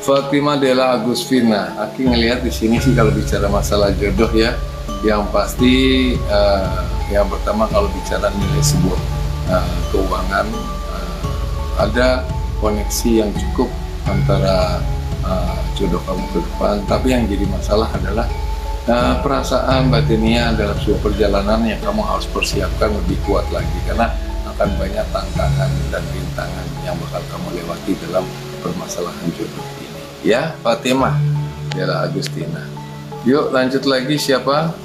Fatima Della Agustina. Aki ngelihat di sini sih kalau bicara masalah jodoh ya, yang pasti yang pertama kalau bicara nilai sebuah keuangan, ada koneksi yang cukup antara jodoh kamu ke depan. Tapi yang jadi masalah adalah perasaan batinnya dalam sebuah perjalanan yang kamu harus persiapkan lebih kuat lagi, karena akan banyak tantangan dan rintangan yang bakal kamu lewati dalam permasalahan jodoh ini ya. Fatima Della Agustina. Yuk lanjut lagi, siapa?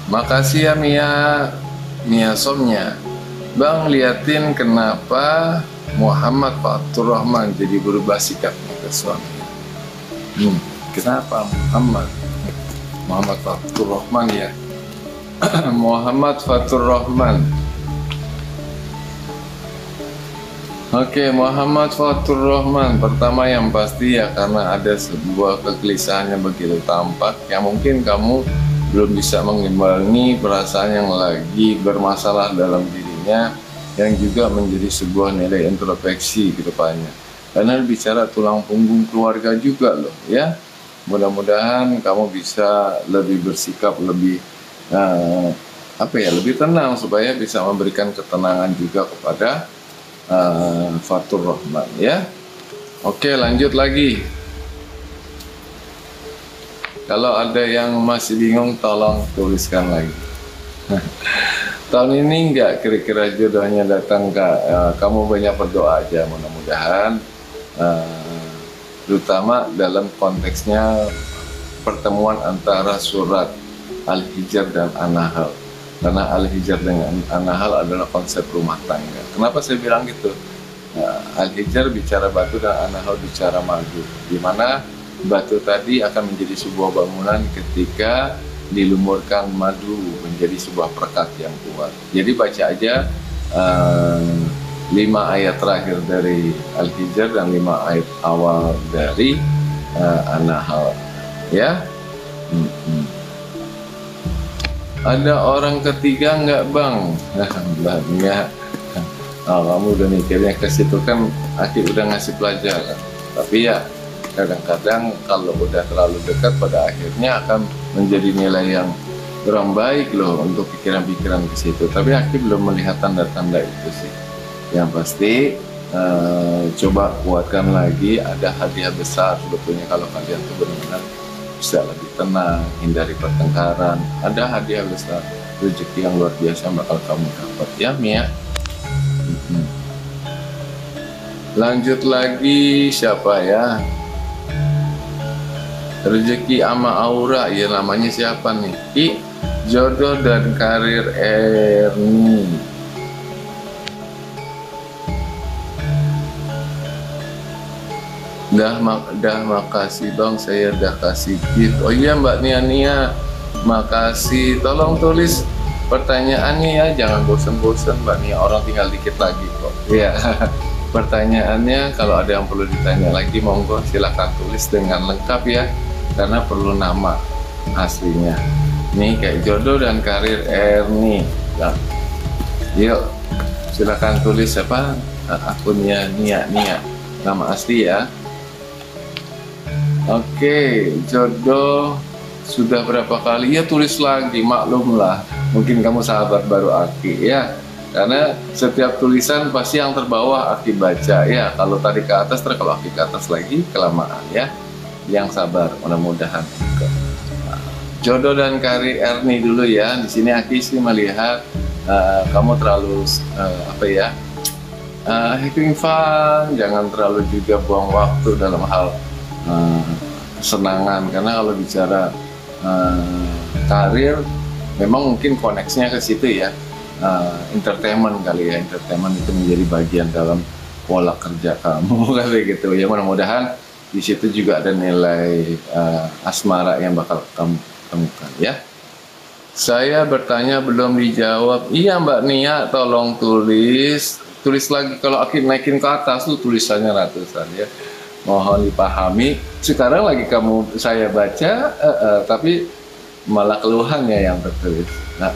Makasih ya Mia Somnya. Bang, liatin kenapa Muhammad Fatur Rahman jadi berubah sikapnya ke suami. Kenapa Muhammad Fatur Rahman ya? Muhammad Fatur Rahman. Oke, Muhammad Fatur Rahman. Pertama yang pasti ya karena ada sebuah kegelisahan yang begitu tampak yang mungkin kamu belum bisa mengimbangi perasaan yang lagi bermasalah dalam dirinya, yang juga menjadi sebuah nilai introspeksi ke depannya. Karena bicara tulang punggung keluarga juga loh ya. Mudah-mudahan kamu bisa lebih bersikap lebih lebih tenang supaya bisa memberikan ketenangan juga kepada Fatur Rahman ya. Oke, lanjut lagi. Kalau ada yang masih bingung tolong tuliskan lagi. Tahun ini enggak kira-kira jodohnya datang Kak? Kamu banyak berdoa aja, mudah-mudahan terutama dalam konteksnya pertemuan antara surat Al-Hijr dan An-Nahl. Karena Al-Hijr dengan An-Nahl adalah konsep rumah tangga. Kenapa saya bilang gitu? Al-Hijr bicara batu dan An-Nahl bicara madu, di mana batu tadi akan menjadi sebuah bangunan ketika dilumurkan madu menjadi sebuah perekat yang kuat. Jadi baca aja 5 ayat terakhir dari Al-Hijr dan 5 ayat awal dari An-Nahl ya. Ada orang ketiga nggak bang? Enggak. Kamu udah mikirnya ke situ kan, Aki udah ngasih pelajaran. Tapi ya kadang-kadang kalau udah terlalu dekat pada akhirnya akan menjadi nilai yang kurang baik loh untuk pikiran-pikiran ke situ. Tapi Aki belum melihat tanda-tanda itu sih. Yang pasti coba kuatkan lagi, ada hadiah besar sebetulnya kalau kalian tuh benar-benar bisa lebih tenang, hindari pertengkaran. Ada hadiah besar, rezeki yang luar biasa bakal kamu dapat ya Mia. Lanjut lagi, siapa ya? Rezeki ama Aura, ya namanya siapa nih? Jodoh dan karir Erni. Dah makasih bang, saya dah kasih gift. Oh iya Mbak Nia, makasih. Tolong tulis pertanyaannya ya, jangan bosan-bosan Mbak Nia, orang tinggal dikit lagi kok. Iya. Pertanyaannya kalau ada yang perlu ditanya lagi monggo silakan tulis dengan lengkap ya, karena perlu nama aslinya. Nih kayak jodoh dan karir Erni. Nah, yuk silakan tulis apa akunnya Nia, nama asli ya. Oke, jodoh sudah berapa kali ya, tulis lagi, maklum lah, mungkin kamu sahabat baru Aki ya. Karena setiap tulisan pasti yang terbawah Aki baca ya. Kalau tadi ke atas, terus kalau Aki ke atas lagi kelamaan ya. Yang sabar, mudah-mudahan. Jodoh dan karir Erni dulu ya. Di sini Aki sih melihat kamu terlalu having fun, jangan terlalu juga buang waktu dalam hal kesenangan. Karena kalau bicara karir, memang mungkin koneksinya ke situ ya. Entertainment kali ya, entertainment itu menjadi bagian dalam pola kerja kamu kali gitu ya. Mudah-mudahan di situ juga ada nilai asmara yang bakal kamu temukan ya. Saya bertanya belum dijawab. Iya Mbak Nia, tolong tulis lagi. Kalau Aki naikin ke atas tuh tulisannya ratusan ya. Mohon dipahami. Sekarang lagi saya baca, tapi malah keluhannya yang tertulis. Nah,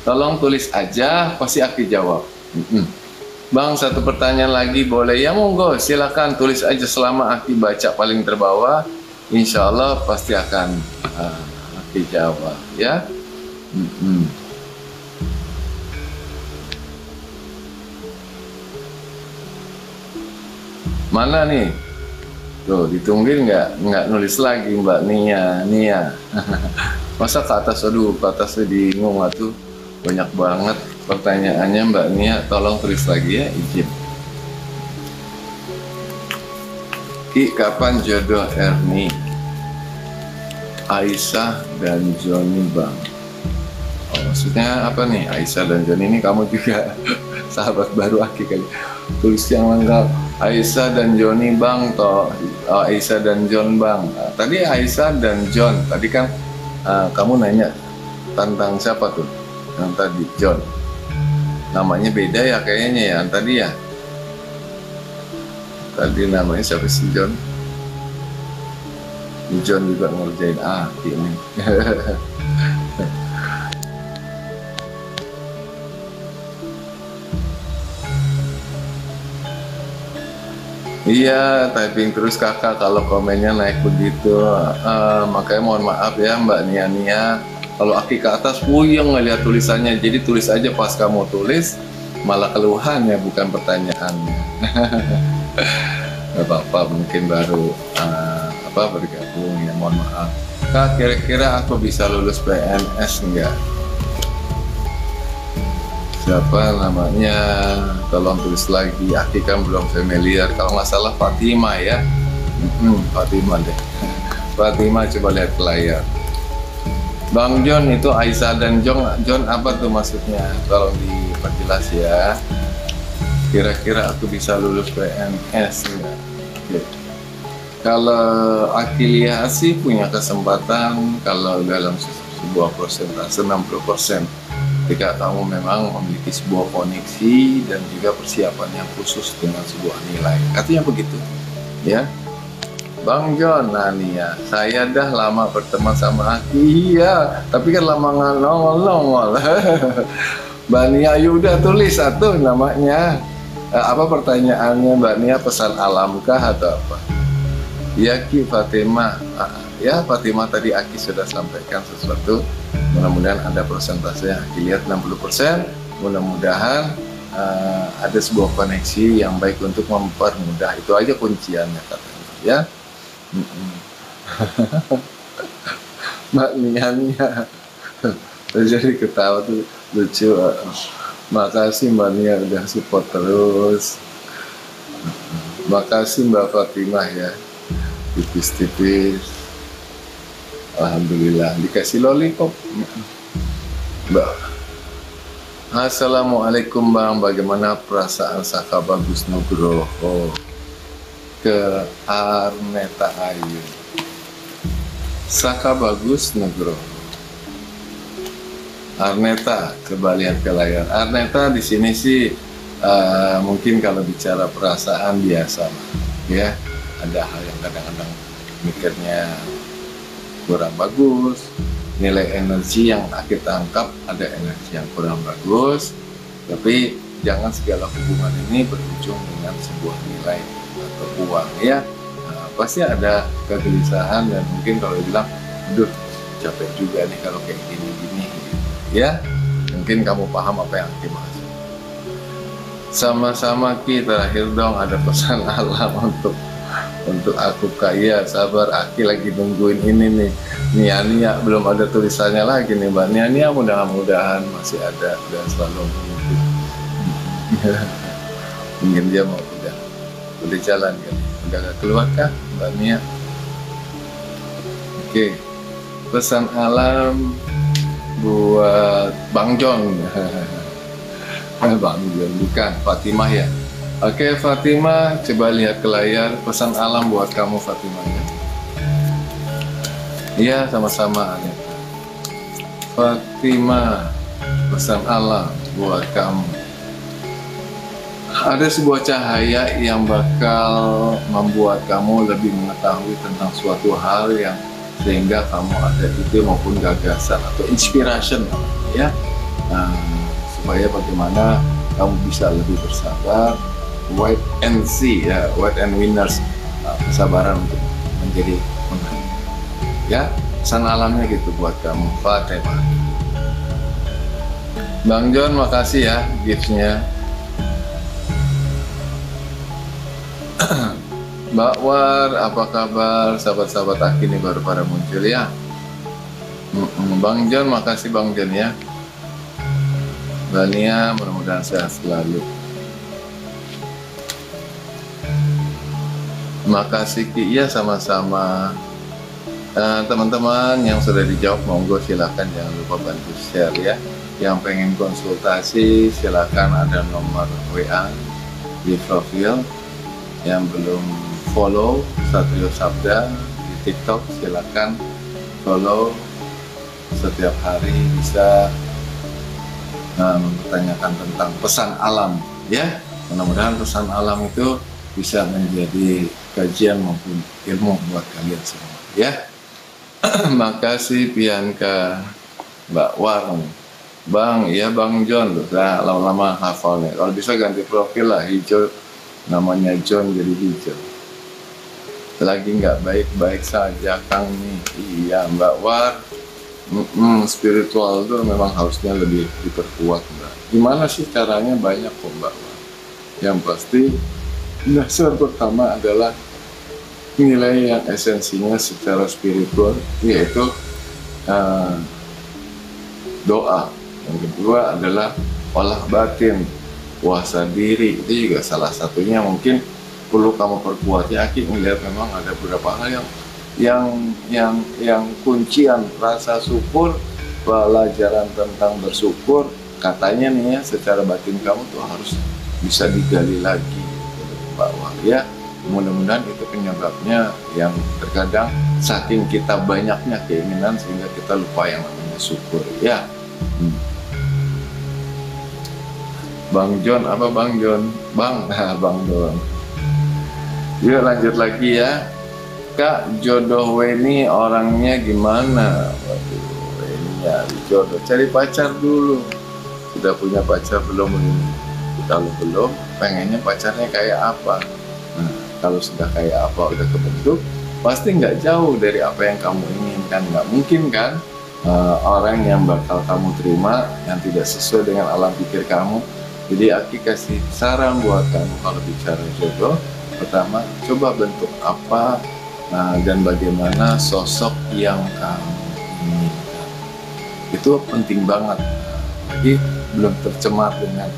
tolong tulis aja, pasti Aki jawab. Bang, satu pertanyaan lagi boleh? Ya monggo, silakan tulis aja selama Aki baca paling terbawah. Insya Allah pasti akan Aki jawab ya. Mana nih? Tuh, ditungguin nggak nulis lagi Mbak Nia. Masa ke atas, aduh ke atasnya bingung tuh. Banyak banget pertanyaannya Mbak Nia, tolong tulis lagi ya, izin. Ki, kapan jodoh Erni, Aisyah dan Joni Bang? Oh, maksudnya apa nih Aisyah dan Joni ini? Kamu juga sahabat baru Aki kali. Tulis yang lengkap, Aisyah dan Joni Bang toh. Aisyah dan John Bang. Tadi Aisyah dan John. Tadi kan kamu nanya tentang siapa tuh? Yang tadi John. Namanya beda ya kayaknya ya. Yang tadi ya. Tadi namanya siapa sih John? John juga ngerjain ini. Iya, typing terus kakak kalau komennya naik begitu. Makanya mohon maaf ya Mbak Nia. Kalau Aki ke atas, puyeng ngeliat tulisannya. Jadi tulis aja pas kamu tulis, malah keluhan ya, bukan pertanyaannya. Gak apa-apa, mungkin baru bergabung ya, mohon maaf. Kak, kira-kira aku bisa lulus PNS enggak? Siapa namanya, tolong tulis lagi. Aki kan belum familiar. Kalau nggak salah Fatima ya. Fatima deh. Fatima, coba lihat ke layar. Bang John, itu Aisyah dan John apa tuh maksudnya? Tolong diperjelas ya. Kira-kira aku bisa lulus PNS enggak? Okay. Kalau Aki lihat sih punya kesempatan kalau dalam sebuah persentase 60%. Jika kamu memang memiliki sebuah koneksi dan juga persiapan yang khusus dengan sebuah nilai, artinya begitu, ya. Bang John, nah nih ya, saya dah lama berteman sama Aki, iya, tapi kan lama nggak nongol. Mbak Nia, udah tulis satu namanya. Apa pertanyaannya Mbak Nia, pesan alamkah atau apa? Ya Ki, Fatima. Ya Fatima, tadi Aki sudah sampaikan sesuatu. Mudah-mudahan ada persentase yang Aki lihat 60%. Mudah-mudahan ada sebuah koneksi yang baik untuk mempermudah. Itu aja kunciannya katanya ya. Mbak Nia. Jadi ketawa tuh lucu. Makasih Mbak Nia udah support terus. Makasih Mbak Fatimah ya. Tipis-tipis. Alhamdulillah dikasih lollipop. Mbak. Assalamualaikum Bang, bagaimana perasaan Saka Bagus Nugroho ke Arneta Ayu? Saka Bagus Nugroho. Arneta, coba lihat ke layar. Arneta di sini sih mungkin kalau bicara perasaan biasa ya. Ada hal yang kadang-kadang mikirnya kurang bagus, nilai energi yang Aki tangkap ada energi yang kurang bagus, tapi jangan segala hubungan ini berujung dengan sebuah nilai atau uang ya. Pasti ada kegelisahan dan mungkin kalau bilang, aduh capek juga nih kalau kayak gini-gini ya. Mungkin kamu paham apa yang Aki maksud Sama-sama Ki, terakhir dong ada pesan alam untuk aku Kak. Iya sabar, Aki lagi nungguin ini nih. Nia belum ada tulisannya lagi nih Mbak. Nia mudah-mudahan masih ada dan selalu mengikuti. Mungkin dia mau udah jalan kan, udah gak keluar kah Mbak Nia? Oke, pesan alam buat Bang John. Bang John bukan, Fatimah ya. Oke Fatimah, coba lihat ke layar, pesan alam buat kamu Fatimah ya. Iya sama-sama Aneta. Fatimah, pesan alam buat kamu. Ada sebuah cahaya yang bakal membuat kamu lebih mengetahui tentang suatu hal yang sehingga kamu ada ide maupun gagasan atau inspiration ya. Supaya bagaimana kamu bisa lebih bersabar, wait and see ya, wait and winners, kesabaran untuk menjadi menang ya. Pesan alamnya gitu buat kamu Fatimah. Bang John makasih ya giftsnya. Mbak War, apa kabar? Sahabat-sahabat Aki ini baru pada muncul ya. Bang John, makasih Bang John ya. Mbak Nia, mudah-mudahan sehat selalu. Makasih Ki, ya sama-sama. Teman-teman yang sudah dijawab, monggo silakan jangan lupa bantu share ya. Yang pengen konsultasi silakan, ada nomor WA di profil. Yang belum follow Satrio Sabda di TikTok silakan follow, setiap hari bisa mempertanyakan tentang pesan alam ya. Mudah-mudahan pesan alam itu bisa menjadi kajian maupun ilmu buat kalian semua ya. Makasih Bianca, Mbak Warung, Bang, ya Bang John loh, nah, lama-lama hafalnya. Kalau bisa ganti profil lah, hijau namanya John jadi hijau. Lagi nggak baik-baik saja Kang nih. Iya Mbak War, spiritual itu memang harusnya lebih diperkuat Mbak. Gimana sih caranya? Banyak kok Mbak War. Yang pasti dasar pertama adalah nilai yang esensinya secara spiritual, yaitu doa. Yang kedua adalah olah batin, puasa diri. Itu juga salah satunya mungkin perlu kamu perkuat ya. Aki melihat memang ada beberapa hal yang kuncian rasa syukur, pelajaran tentang bersyukur, katanya nih ya, secara batin kamu tuh harus bisa digali lagi bawah ya. Mudah-mudahan itu penyebabnya yang terkadang saking kita banyaknya keinginan sehingga kita lupa yang namanya syukur ya. Bang John, apa Bang John? Bang John. Yuk lanjut lagi ya. Kak, jodoh Weni orangnya gimana? Waduh, Weni nyari jodoh, cari pacar dulu. Sudah punya pacar belum ini? Kalau belum, pengennya pacarnya kayak apa? Nah, kalau sudah kayak apa, udah kebentuk, pasti nggak jauh dari apa yang kamu inginkan. Nggak mungkin kan orang yang bakal kamu terima yang tidak sesuai dengan alam pikir kamu. Jadi Aki kasih saran buat kamu kalau bicara jodoh. Pertama, coba bentuk apa dan bagaimana sosok yang kamu inginkan. Itu penting banget. Lagi belum tercemar dengan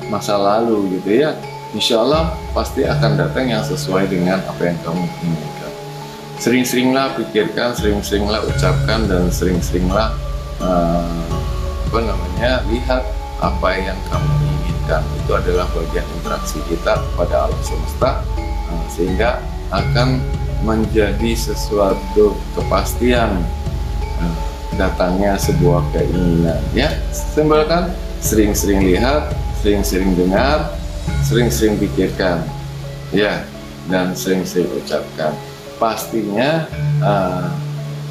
masa lalu gitu ya. Insya Allah pasti akan datang yang sesuai dengan apa yang kamu inginkan. Sering-seringlah pikirkan, sering-seringlah ucapkan, dan sering-seringlah lihat apa yang kamu inginkan. Itu adalah bagian interaksi kita kepada alam semesta, sehingga akan menjadi sesuatu kepastian datangnya sebuah keinginan ya. Simpelkan, sering-sering lihat, sering-sering dengar, sering-sering pikirkan ya, dan sering-sering ucapkan. Pastinya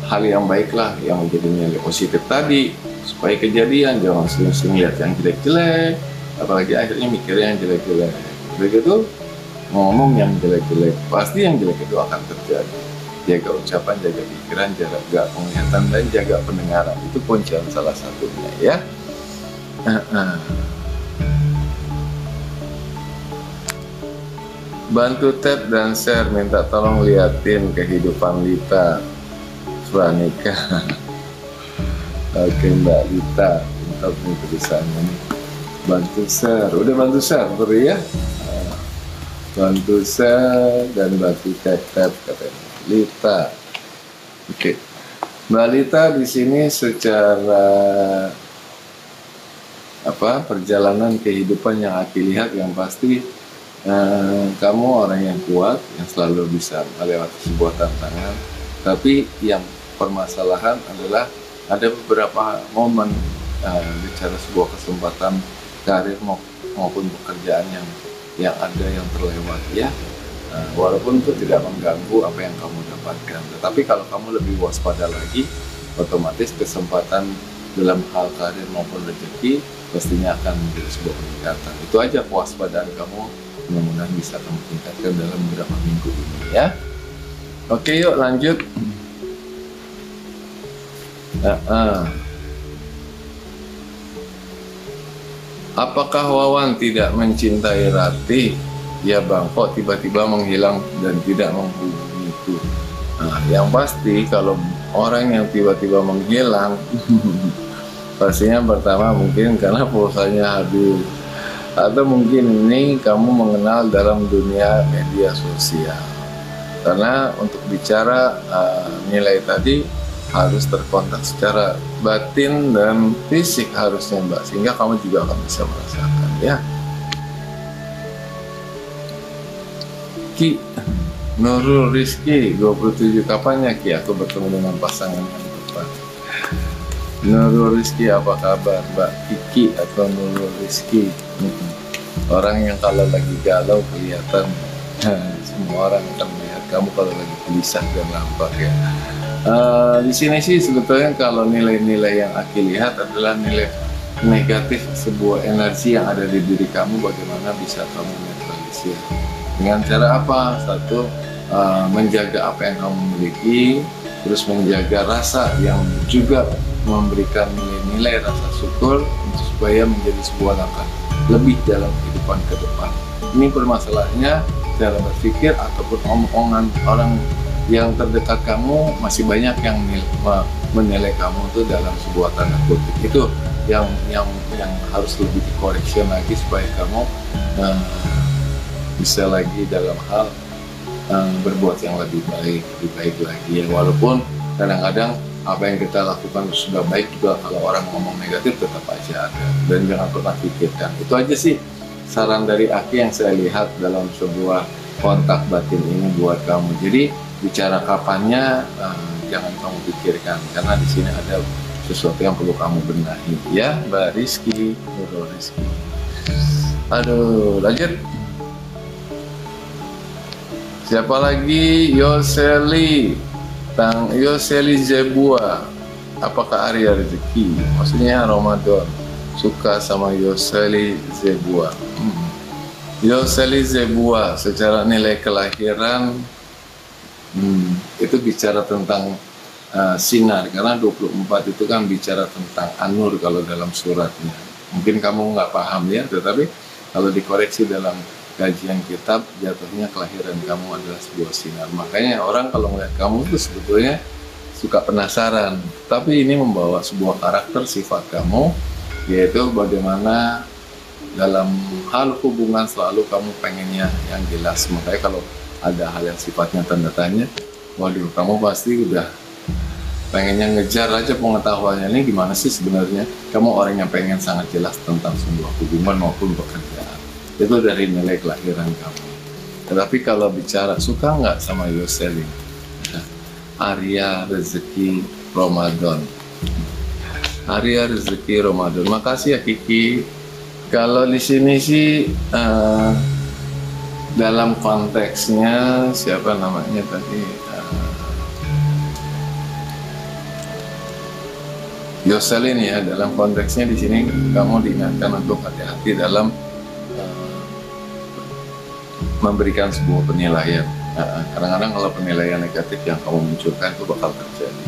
hal yang baiklah yang menjadi nilai positif tadi, supaya kejadian. Jangan sering-sering lihat yang jelek-jelek, apalagi akhirnya mikirnya yang jelek-jelek. Begitu ngomong yang jelek-jelek, pasti yang jelek itu akan terjadi. Jaga ucapan, jaga pikiran, jaga penglihatan, dan jaga pendengaran. Itu kuncian salah satunya ya. Bantu tap dan share, minta tolong liatin kehidupan Lita Franika. Oke Mbak Lita, untuk tulisannya nih. Bantu share, udah bantu share beri ya. Bantu share dan bantu tap katanya Lita. Oke, Mbak Lita di sini secara perjalanan kehidupan yang Aki lihat yang pasti kamu orang yang kuat, yang selalu bisa melewati sebuah tantangan. Tapi yang permasalahan adalah ada beberapa momen bicara sebuah kesempatan karir maupun pekerjaan yang ada yang terlewat ya. Walaupun itu tidak mengganggu apa yang kamu dapatkan, tetapi kalau kamu lebih waspada lagi, otomatis kesempatan dalam hal karir maupun rezeki pastinya akan menjadi sebuah peningkatan. Itu aja kewaspadaan kamu, mudah-mudahan bisa kamu tingkatkan dalam beberapa minggu ini ya. Oke, yuk lanjut. Apakah Wawan tidak mencintai Ratih? Ya bang, kok tiba-tiba menghilang dan tidak menghubungi itu? Nah, yang pasti kalau orang yang tiba-tiba menghilang pastinya pertama mungkin karena pulsanya habis, atau mungkin ini kamu mengenal dalam dunia media sosial. Karena untuk bicara nilai tadi harus terkontak secara batin dan fisik harusnya Mbak, sehingga kamu juga akan bisa merasakan ya. Ki Nurul Rizky 27, kapannya Ki aku bertemu dengan pasangan yang tepat? Nurul Rizky, apa kabar Mbak Kiki atau Nurul Rizky? Orang yang kalau lagi galau kelihatan, semua orang akan melihat kamu kalau lagi gelisah dan lambat ya. Di sini sih sebetulnya kalau nilai-nilai yang Aki lihat adalah nilai negatif sebuah energi yang ada di diri kamu, bagaimana bisa kamu netralisir. Dengan cara apa? Satu, menjaga apa yang kamu miliki, terus menjaga rasa yang juga memberikan nilai-nilai rasa syukur supaya menjadi sebuah langkah lebih dalam kehidupan ke depan. Ini permasalahannya cara berpikir ataupun omongan orang yang terdekat kamu, masih banyak yang menilai kamu itu dalam sebuah tanda kutip. Itu yang harus lebih dikoreksi lagi supaya kamu bisa lagi dalam hal berbuat yang lebih baik lagi ya. Walaupun kadang-kadang apa yang kita lakukan sudah baik juga, kalau orang ngomong negatif tetap aja ada, dan jangan pernah pikirkan. Itu aja sih saran dari Aki yang saya lihat dalam sebuah kontak batin ini buat kamu. Jadi bicara kapannya jangan kamu pikirkan, karena di sini ada sesuatu yang perlu kamu benahi ya Mbak Rizky, Nurul Rizky. Aduh, lanjut. Siapa lagi? Yoseli Zebua. Apakah Arya rezeki? Maksudnya Ramadan. Suka sama Yoseli Zebua. Yoseli Zebua, secara nilai kelahiran itu bicara tentang sinar, karena 24 itu kan bicara tentang An-Nur kalau dalam suratnya. Mungkin kamu nggak paham ya, tetapi kalau dikoreksi dalam kajian kitab, jatuhnya kelahiran kamu adalah sebuah sinar. Makanya orang kalau melihat kamu itu sebetulnya suka penasaran, tapi ini membawa sebuah karakter sifat kamu, yaitu bagaimana dalam hal hubungan selalu kamu pengennya yang jelas. Makanya kalau ada hal yang sifatnya tanda tanya, waduh, kamu pasti udah pengennya ngejar aja pengetahuannya, ini gimana sih sebenarnya. Kamu orang yang pengen sangat jelas tentang sebuah hubungan maupun pekerjaan. Itu dari nilai kelahiran kamu. Tetapi kalau bicara suka nggak sama Yoseli, Arya rezeki Ramadan. Arya rezeki Ramadan. Makasih ya Kiki. Kalau di sini sih dalam konteksnya siapa namanya tadi? Yoseli ini ya, dalam konteksnya di sini kamu diingatkan untuk hati-hati dalam memberikan sebuah penilaian. Kadang-kadang kalau penilaian negatif yang kamu munculkan itu bakal terjadi.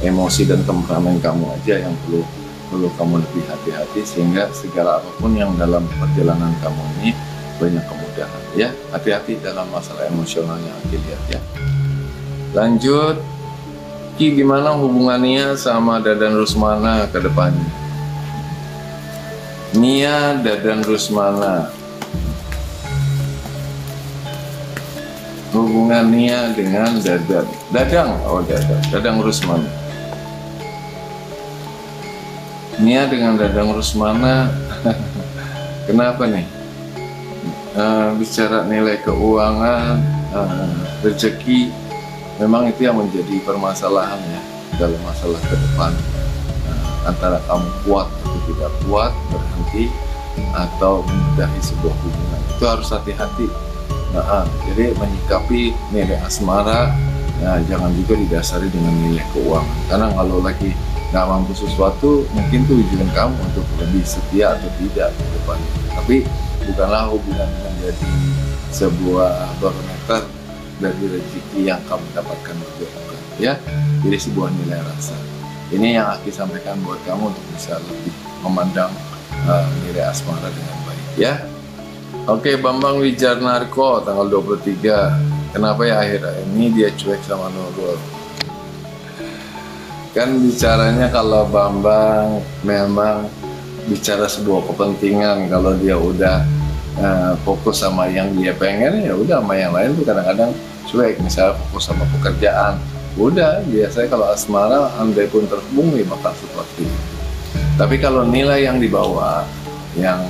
Emosi dan temperamen kamu aja yang perlu kamu lebih hati-hati, sehingga segala apapun yang dalam perjalanan kamu ini banyak kemudahan ya. Hati-hati dalam masalah emosionalnya Aki lihat ya. Lanjut, Ki, gimana hubungannya sama Dadan Rusmana ke depannya? Nia Dadan Rusmana, hubungan Nia dengan Dadang Rusmana. Nia dengan Dadang Rusmana kenapa nih? Bicara nilai keuangan, rezeki, memang itu yang menjadi permasalahan ya dalam masalah ke depan. Antara kamu kuat atau tidak kuat, berhenti atau menyudahi sebuah hubungan, itu harus hati-hati. Jadi menyikapi nilai asmara, jangan juga didasari dengan nilai keuangan. Karena kalau lagi nggak mampu sesuatu, mungkin tujuan kamu untuk lebih setia atau tidak ke depan. Tapi bukanlah hubungan menjadi sebuah barometer dari rezeki yang kamu dapatkan juga, bukan ya. Jadi sebuah nilai rasa. Ini yang Aki sampaikan buat kamu untuk bisa lebih memandang nilai asmara dengan baik ya. Oke, Bambang Wijarnarko tanggal 23. Kenapa ya akhir-akhir ini dia cuek sama Nurul? Kan bicaranya kalau Bambang memang bicara sebuah kepentingan, kalau dia udah fokus sama yang dia pengen, ya udah sama yang lain tuh kadang-kadang cuek. Misalnya fokus sama pekerjaan, udah biasanya kalau asmara andai pun terhubung ya bakal seperti itu. Tapi kalau nilai yang dibawa, yang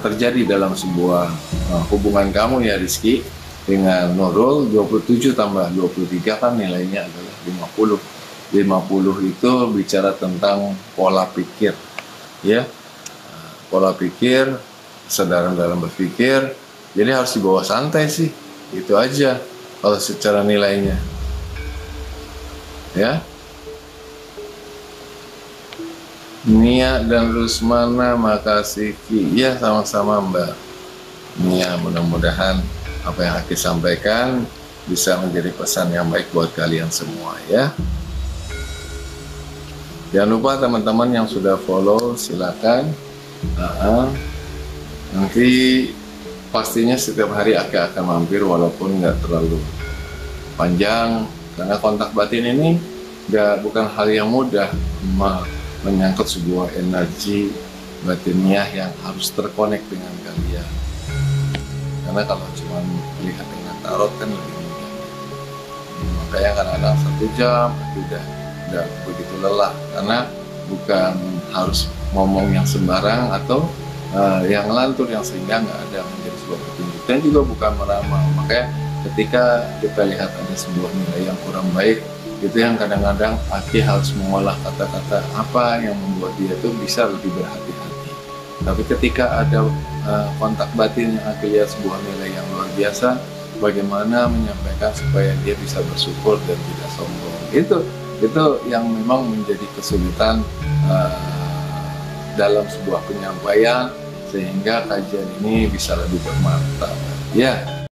terjadi dalam sebuah hubungan kamu ya Rizky dengan Nurul, 27 tambah 23 kan nilainya adalah 50. 50 itu bicara tentang pola pikir ya, pola pikir, kesadaran dalam berpikir. Jadi harus dibawa santai sih, itu aja kalau secara nilainya ya. Nia dan Rusmana, makasih Ki. Ya, sama-sama Mbak Nia, mudah-mudahan apa yang Aki sampaikan bisa menjadi pesan yang baik buat kalian semua ya. Jangan lupa teman-teman yang sudah follow silakan. Nanti pastinya setiap hari Aki akan mampir walaupun nggak terlalu panjang, karena kontak batin ini bukan hal yang mudah, menyangkut sebuah energi batiniah yang harus terkonek dengan kalian. Karena kalau cuma melihat dengan tarot kan lebih mudah. Makanya kadang-kadang 1 jam udah begitu lelah, karena bukan harus ngomong yang sembarang atau yang ngelantur yang sehingga nggak ada menjadi sebuah petunjuk, dan juga bukan meramal. Makanya ketika kita lihat ada sebuah nilai yang kurang baik, itu yang kadang-kadang Aki harus mengolah kata-kata apa yang membuat dia tuh bisa lebih berhati-hati. Tapi ketika ada kontak batin yang Aki lihat sebuah nilai yang luar biasa, bagaimana menyampaikan supaya dia bisa bersyukur dan tidak sombong, itu yang memang menjadi kesulitan dalam sebuah penyampaian, sehingga kajian ini bisa lebih bermartabat ya.